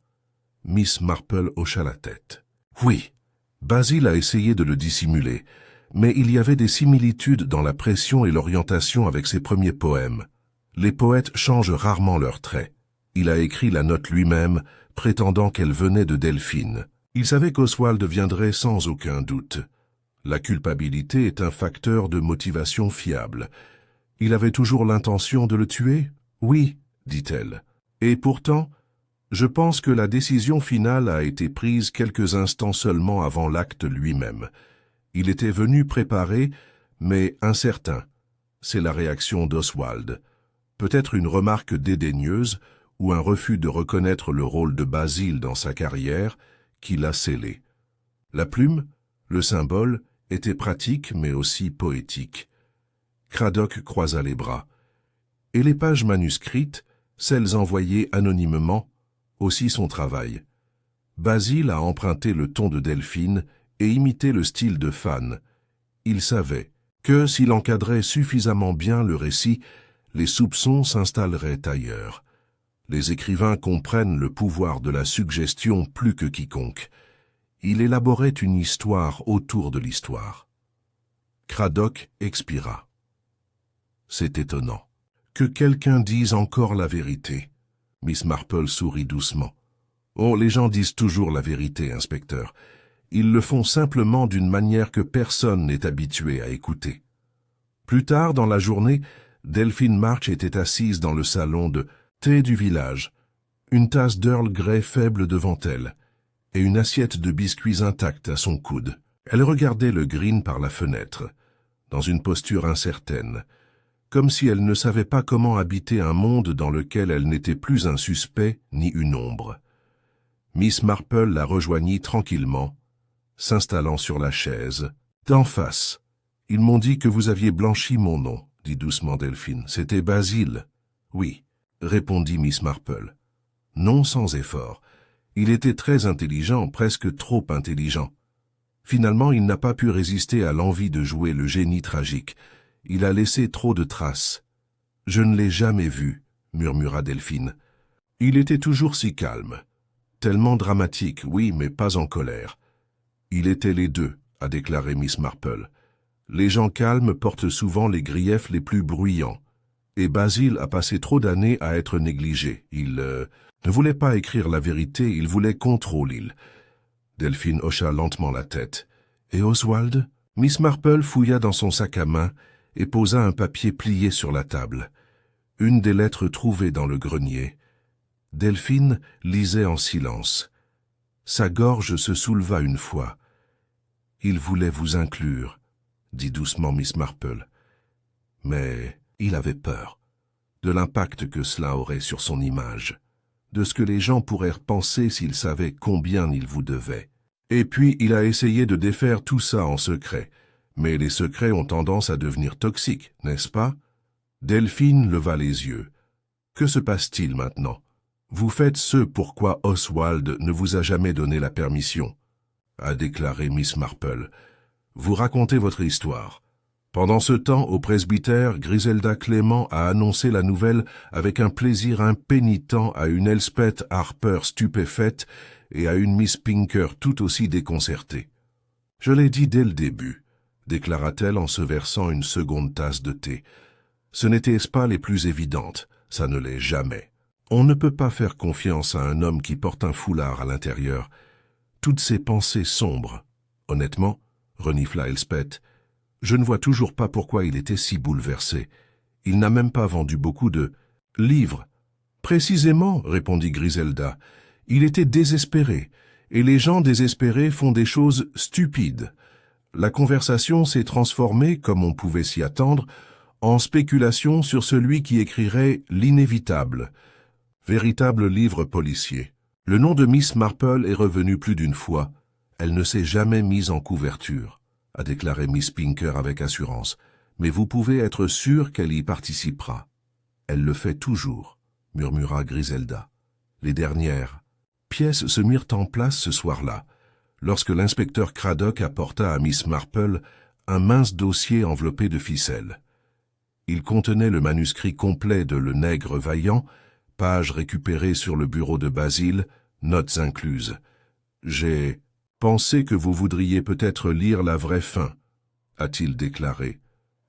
Miss Marple hocha la tête. « Oui. » Basil a essayé de le dissimuler, mais il y avait des similitudes dans la pression et l'orientation avec ses premiers poèmes. Les poètes changent rarement leurs traits. Il a écrit la note lui-même, prétendant qu'elle venait de Delphine. Il savait qu'Oswald viendrait sans aucun doute. La culpabilité est un facteur de motivation fiable. Il avait toujours l'intention de le tuer? Oui, dit-elle. Et pourtant, je pense que la décision finale a été prise quelques instants seulement avant l'acte lui-même. Il était venu préparé, mais incertain. C'est la réaction d'Oswald. Peut-être une remarque dédaigneuse ou un refus de reconnaître le rôle de Basil dans sa carrière qui l'a scellé. La plume, le symbole, était pratique mais aussi poétique. Cradock croisa les bras. Et les pages manuscrites, celles envoyées anonymement, aussi son travail. Basil a emprunté le ton de Delphine et imité le style de Fan. Il savait que s'il encadrait suffisamment bien le récit, les soupçons s'installeraient ailleurs. Les écrivains comprennent le pouvoir de la suggestion plus que quiconque. Il élaborait une histoire autour de l'histoire. Cradock expira. C'est étonnant. Que quelqu'un dise encore la vérité. Miss Marple sourit doucement. Oh, les gens disent toujours la vérité, inspecteur. Ils le font simplement d'une manière que personne n'est habitué à écouter. Plus tard dans la journée, Delphine March était assise dans le salon de thé du village, une tasse d'Earl Grey faible devant elle, et une assiette de biscuits intacte à son coude. Elle regardait le green par la fenêtre, dans une posture incertaine, comme si elle ne savait pas comment habiter un monde dans lequel elle n'était plus un suspect ni une ombre. Miss Marple la rejoignit tranquillement, s'installant sur la chaise. D'en face, ils m'ont dit que vous aviez blanchi mon nom, dit doucement Delphine. C'était Basil. Oui, répondit Miss Marple. Non sans effort. Il était très intelligent, presque trop intelligent. Finalement, il n'a pas pu résister à l'envie de jouer le génie tragique. Il a laissé trop de traces. Je ne l'ai jamais vu, murmura Delphine. Il était toujours si calme. Tellement dramatique, oui, mais pas en colère. Il était les deux, a déclaré Miss Marple. Les gens calmes portent souvent les griefs les plus bruyants. Et Basil a passé trop d'années à être négligé. Il ne voulait pas écrire la vérité, il voulait contrôler. Delphine hocha lentement la tête. Et Oswald? Miss Marple fouilla dans son sac à main et posa un papier plié sur la table. Une des lettres trouvées dans le grenier. Delphine lisait en silence. Sa gorge se souleva une fois. « Il voulait vous inclure », dit doucement Miss Marple. Mais il avait peur de l'impact que cela aurait sur son image, de ce que les gens pourraient penser s'ils savaient combien il vous devait. Et puis il a essayé de défaire tout ça en secret, mais les secrets ont tendance à devenir toxiques, n'est-ce pas? Delphine leva les yeux. Que se passe-t-il maintenant? Vous faites ce pourquoi Oswald ne vous a jamais donné la permission, a déclaré Miss Marple. Vous racontez votre histoire. Pendant ce temps, au presbytère, Griselda Clément a annoncé la nouvelle avec un plaisir impénitent à une Elspeth Harper stupéfaite et à une Miss Pinker tout aussi déconcertée. « Je l'ai dit dès le début », déclara-t-elle en se versant une seconde tasse de thé. « Ce n'était pas les plus évidentes, ça ne l'est jamais. On ne peut pas faire confiance à un homme qui porte un foulard à l'intérieur. Toutes ces pensées sombres. Honnêtement, renifla Elspeth, je ne vois toujours pas pourquoi il était si bouleversé. Il n'a même pas vendu beaucoup de livres. Précisément, répondit Griselda. Il était désespéré, et les gens désespérés font des choses stupides. La conversation s'est transformée, comme on pouvait s'y attendre, en spéculation sur celui qui écrirait l'inévitable. Véritable livre policier. Le nom de Miss Marple est revenu plus d'une fois. Elle ne s'est jamais mise en couverture, a déclaré Miss Pinker avec assurance. Mais vous pouvez être sûr qu'elle y participera. Elle le fait toujours, murmura Griselda. Les dernières pièces se mirent en place ce soir-là, lorsque l'inspecteur Cradock apporta à Miss Marple un mince dossier enveloppé de ficelles. Il contenait le manuscrit complet de Le Nègre Vaillant, page récupérée sur le bureau de Basil, notes incluses. « J'ai pensé que vous voudriez peut-être lire la vraie fin, » a-t-il déclaré.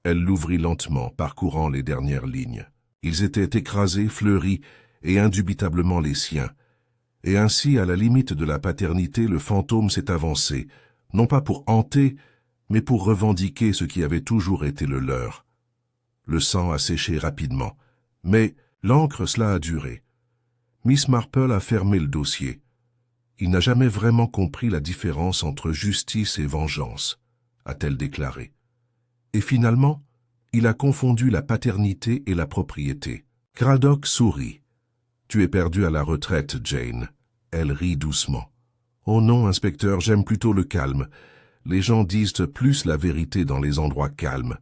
Elle l'ouvrit lentement, parcourant les dernières lignes. Ils étaient écrasés, fleuris, et indubitablement les siens. Et ainsi, à la limite de la paternité, le fantôme s'est avancé, non pas pour hanter, mais pour revendiquer ce qui avait toujours été le leur. Le sang a séché rapidement, mais l'encre, cela a duré. Miss Marple a fermé le dossier. Il n'a jamais vraiment compris la différence entre justice et vengeance, a-t-elle déclaré. Et finalement, il a confondu la paternité et la propriété. Craddock sourit. « Tu es perdue à la retraite, Jane. » Elle rit doucement. « Oh non, inspecteur, j'aime plutôt le calme. Les gens disent plus la vérité dans les endroits calmes. »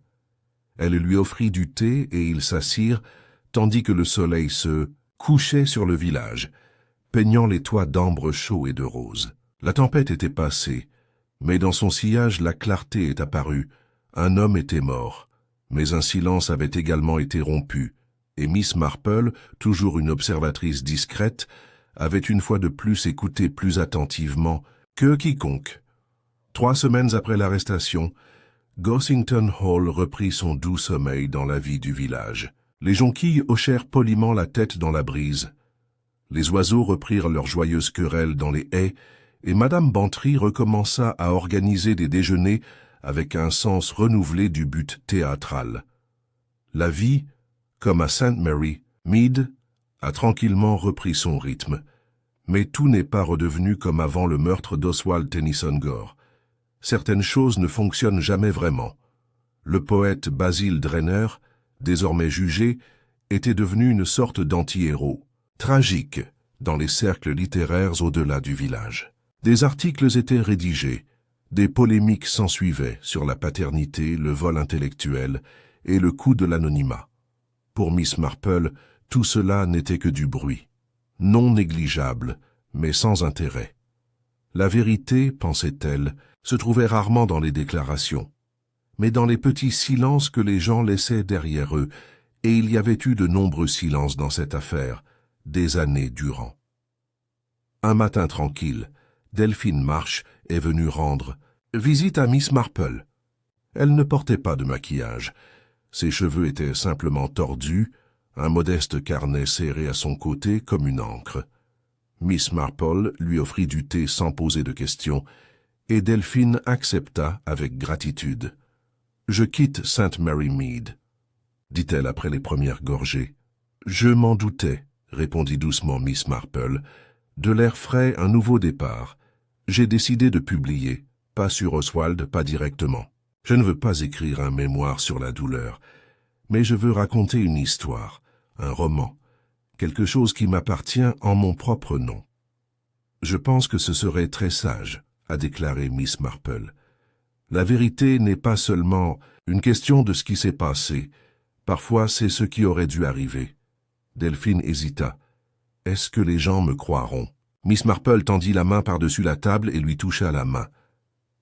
Elle lui offrit du thé et ils s'assirent, tandis que le soleil se couchait sur le village, peignant les toits d'ambre chaud et de rose. La tempête était passée, mais dans son sillage la clarté est apparue. Un homme était mort, mais un silence avait également été rompu, et Miss Marple, toujours une observatrice discrète, avait une fois de plus écouté plus attentivement que quiconque. 3 semaines après l'arrestation, Gossington Hall reprit son doux sommeil dans la vie du village. Les jonquilles hochèrent poliment la tête dans la brise. Les oiseaux reprirent leur joyeuse querelle dans les haies, et Madame Bantry recommença à organiser des déjeuners avec un sens renouvelé du but théâtral. La vie, comme à St. Mary, Mead, a tranquillement repris son rythme, mais tout n'est pas redevenu comme avant le meurtre d'Oswald Tennyson Gore. Certaines choses ne fonctionnent jamais vraiment. Le poète Basil Drainer, désormais jugé, était devenu une sorte d'anti-héros, tragique dans les cercles littéraires au-delà du village. Des articles étaient rédigés, des polémiques s'ensuivaient sur la paternité, le vol intellectuel et le coût de l'anonymat. Pour Miss Marple, tout cela n'était que du bruit, non négligeable, mais sans intérêt. La vérité, pensait-elle, se trouvait rarement dans les déclarations, mais dans les petits silences que les gens laissaient derrière eux, et il y avait eu de nombreux silences dans cette affaire, des années durant. Un matin tranquille, Delphine Marsh est venue rendre visite à Miss Marple. Elle ne portait pas de maquillage. Ses cheveux étaient simplement tordus, un modeste carnet serré à son côté comme une encre. Miss Marple lui offrit du thé sans poser de questions, et Delphine accepta avec gratitude. « Je quitte St. Mary Mead », dit-elle après les premières gorgées. « Je m'en doutais », répondit doucement Miss Marple. « De l'air frais, un nouveau départ. J'ai décidé de publier, pas sur Oswald, pas directement. Je ne veux pas écrire un mémoire sur la douleur, mais je veux raconter une histoire, un roman, quelque chose qui m'appartient en mon propre nom. Je pense que ce serait très sage, a déclaré Miss Marple. La vérité n'est pas seulement une question de ce qui s'est passé, parfois c'est ce qui aurait dû arriver. Delphine hésita. Est-ce que les gens me croiront? Miss Marple tendit la main par-dessus la table et lui toucha la main.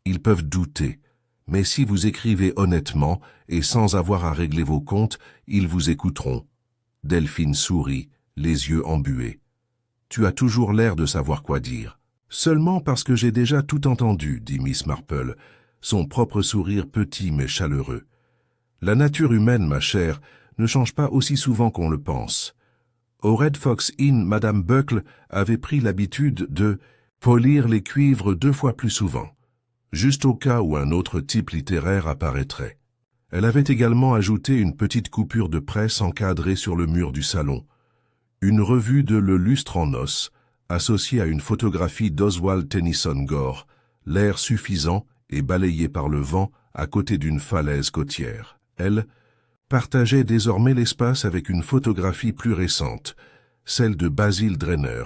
Ils peuvent douter, mais si vous écrivez honnêtement et sans avoir à régler vos comptes, ils vous écouteront. Delphine sourit, les yeux embués. Tu as toujours l'air de savoir quoi dire. Seulement parce que j'ai déjà tout entendu, dit Miss Marple, son propre sourire petit mais chaleureux. La nature humaine, ma chère, ne change pas aussi souvent qu'on le pense. Au Red Fox Inn, Madame Buckle avait pris l'habitude de polir les cuivres 2 fois plus souvent, juste au cas où un autre type littéraire apparaîtrait. Elle avait également ajouté une petite coupure de presse encadrée sur le mur du salon, une revue de Le Lustre en os, associée à une photographie d'Oswald Tennyson Gore, l'air suffisant et balayé par le vent à côté d'une falaise côtière. Elle partageait désormais l'espace avec une photographie plus récente, celle de Basil Drainer,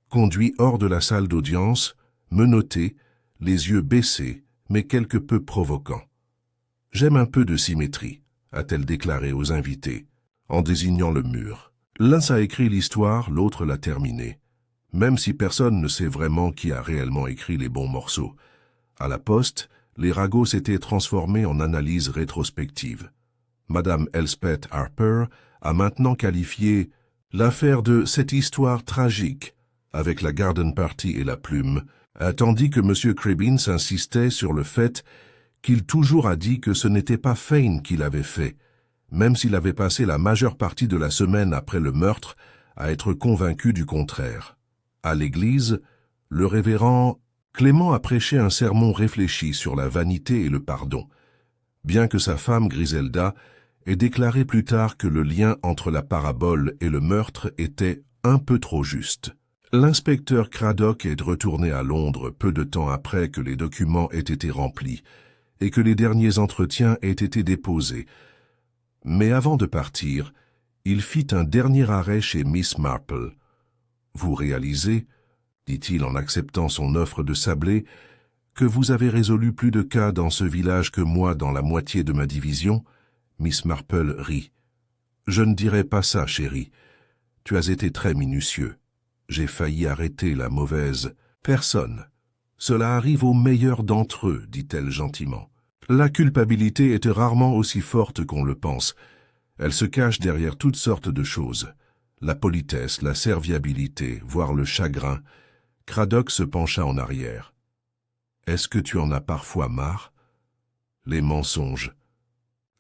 conduit hors de la salle d'audience, menotté, les yeux baissés, mais quelque peu provoquant. « J'aime un peu de symétrie », a-t-elle déclaré aux invités, en désignant le mur. L'un a écrit l'histoire, l'autre l'a terminée, même si personne ne sait vraiment qui a réellement écrit les bons morceaux. À la poste, les ragots s'étaient transformés en analyse rétrospective. Madame Elspeth Harper a maintenant qualifié l'affaire de cette histoire tragique, avec la garden party et la plume, tandis que M. Cribbins insistait sur le fait qu'il toujours a dit que ce n'était pas Fane qui l'avait fait, même s'il avait passé la majeure partie de la semaine après le meurtre à être convaincu du contraire. À l'église, le révérend Clément a prêché un sermon réfléchi sur la vanité et le pardon, bien que sa femme Griselda ait déclaré plus tard que le lien entre la parabole et le meurtre était un peu trop juste. L'inspecteur Craddock est retourné à Londres peu de temps après que les documents aient été remplis et que les derniers entretiens aient été déposés. Mais avant de partir, il fit un dernier arrêt chez Miss Marple. « Vous réalisez, dit-il en acceptant son offre de sablé, que vous avez résolu plus de cas dans ce village que moi dans la moitié de ma division ?» Miss Marple rit. « Je ne dirais pas ça, chérie. Tu as été très minutieux. J'ai failli arrêter la mauvaise personne. Cela arrive aux meilleurs d'entre eux, dit-elle gentiment. La culpabilité est rarement aussi forte qu'on le pense. Elle se cache derrière toutes sortes de choses. La politesse, la serviabilité, voire le chagrin. » Craddock se pencha en arrière. « Est-ce que tu en as parfois marre ?»« Les mensonges. »«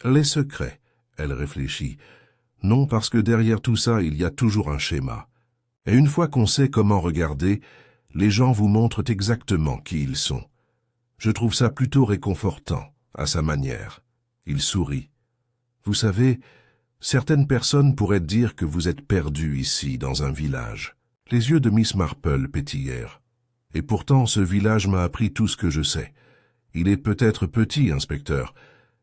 Les secrets. » Elle réfléchit. « Non, parce que derrière tout ça, il y a toujours un schéma. Et une fois qu'on sait comment regarder, les gens vous montrent exactement qui ils sont. Je trouve ça plutôt réconfortant, à sa manière. » Il sourit. « Vous savez, certaines personnes pourraient dire que vous êtes perdu ici, dans un village. » Les yeux de Miss Marple pétillèrent. « Et pourtant, ce village m'a appris tout ce que je sais. Il est peut-être petit, inspecteur,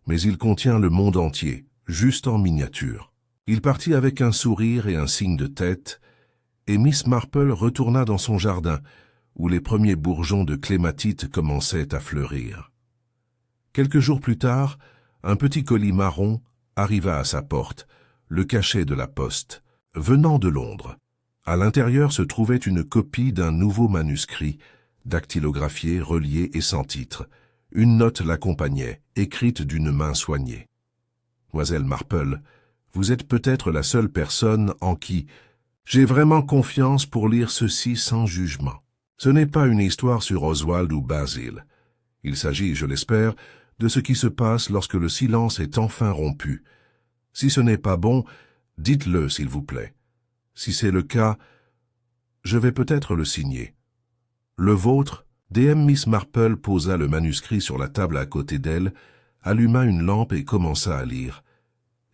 mais il contient le monde entier, juste en miniature. » Il partit avec un sourire et un signe de tête, et Miss Marple retourna dans son jardin, où les premiers bourgeons de clématite commençaient à fleurir. Quelques jours plus tard, un petit colis marron arriva à sa porte, le cachet de la poste, venant de Londres. À l'intérieur se trouvait une copie d'un nouveau manuscrit, dactylographié, relié et sans titre. Une note l'accompagnait, écrite d'une main soignée. « Mademoiselle Marple, vous êtes peut-être la seule personne en qui j'ai vraiment confiance pour lire ceci sans jugement. Ce n'est pas une histoire sur Oswald ou Basil. Il s'agit, je l'espère, de ce qui se passe lorsque le silence est enfin rompu. Si ce n'est pas bon, dites-le, s'il vous plaît. Si c'est le cas, je vais peut-être le signer. Le vôtre, DM Miss Marple posa le manuscrit sur la table à côté d'elle, alluma une lampe et commença à lire.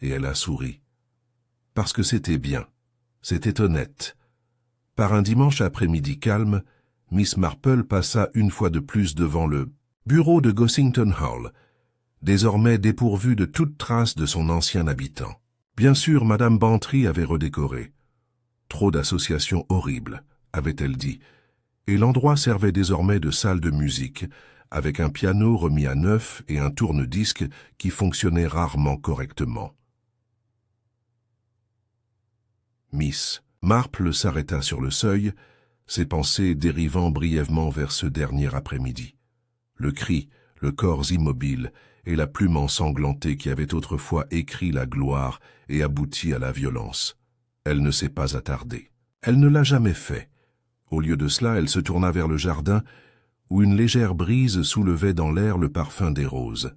Et elle a souri. Parce que c'était bien. C'était honnête. Par un dimanche après-midi calme, Miss Marple passa une fois de plus devant le bureau de Gossington Hall, désormais dépourvu de toute trace de son ancien habitant. Bien sûr, Madame Bantry avait redécoré. Trop d'associations horribles, avait-elle dit, et l'endroit servait désormais de salle de musique, avec un piano remis à neuf et un tourne-disque qui fonctionnait rarement correctement. Miss Marple s'arrêta sur le seuil, ses pensées dérivant brièvement vers ce dernier après-midi. Le cri, le corps immobile et la plume ensanglantée qui avait autrefois écrit la gloire et abouti à la violence. Elle ne s'est pas attardée. Elle ne l'a jamais fait. Au lieu de cela, elle se tourna vers le jardin, où une légère brise soulevait dans l'air le parfum des roses.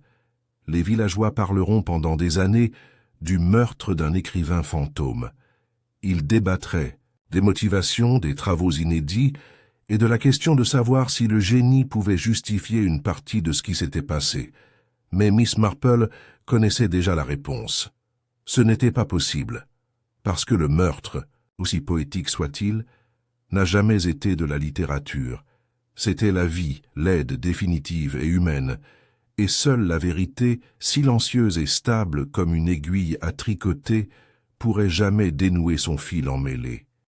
Les villageois parleront pendant des années du meurtre d'un écrivain fantôme. Ils débattraient des motivations, des travaux inédits et de la question de savoir si le génie pouvait justifier une partie de ce qui s'était passé. Mais Miss Marple connaissait déjà la réponse. Ce n'était pas possible, parce que le meurtre, aussi poétique soit-il, n'a jamais été de la littérature. C'était la vie, laide, définitive et humaine, et seule la vérité, silencieuse et stable comme une aiguille à tricoter, pourrait jamais dénouer son fil emmêlé.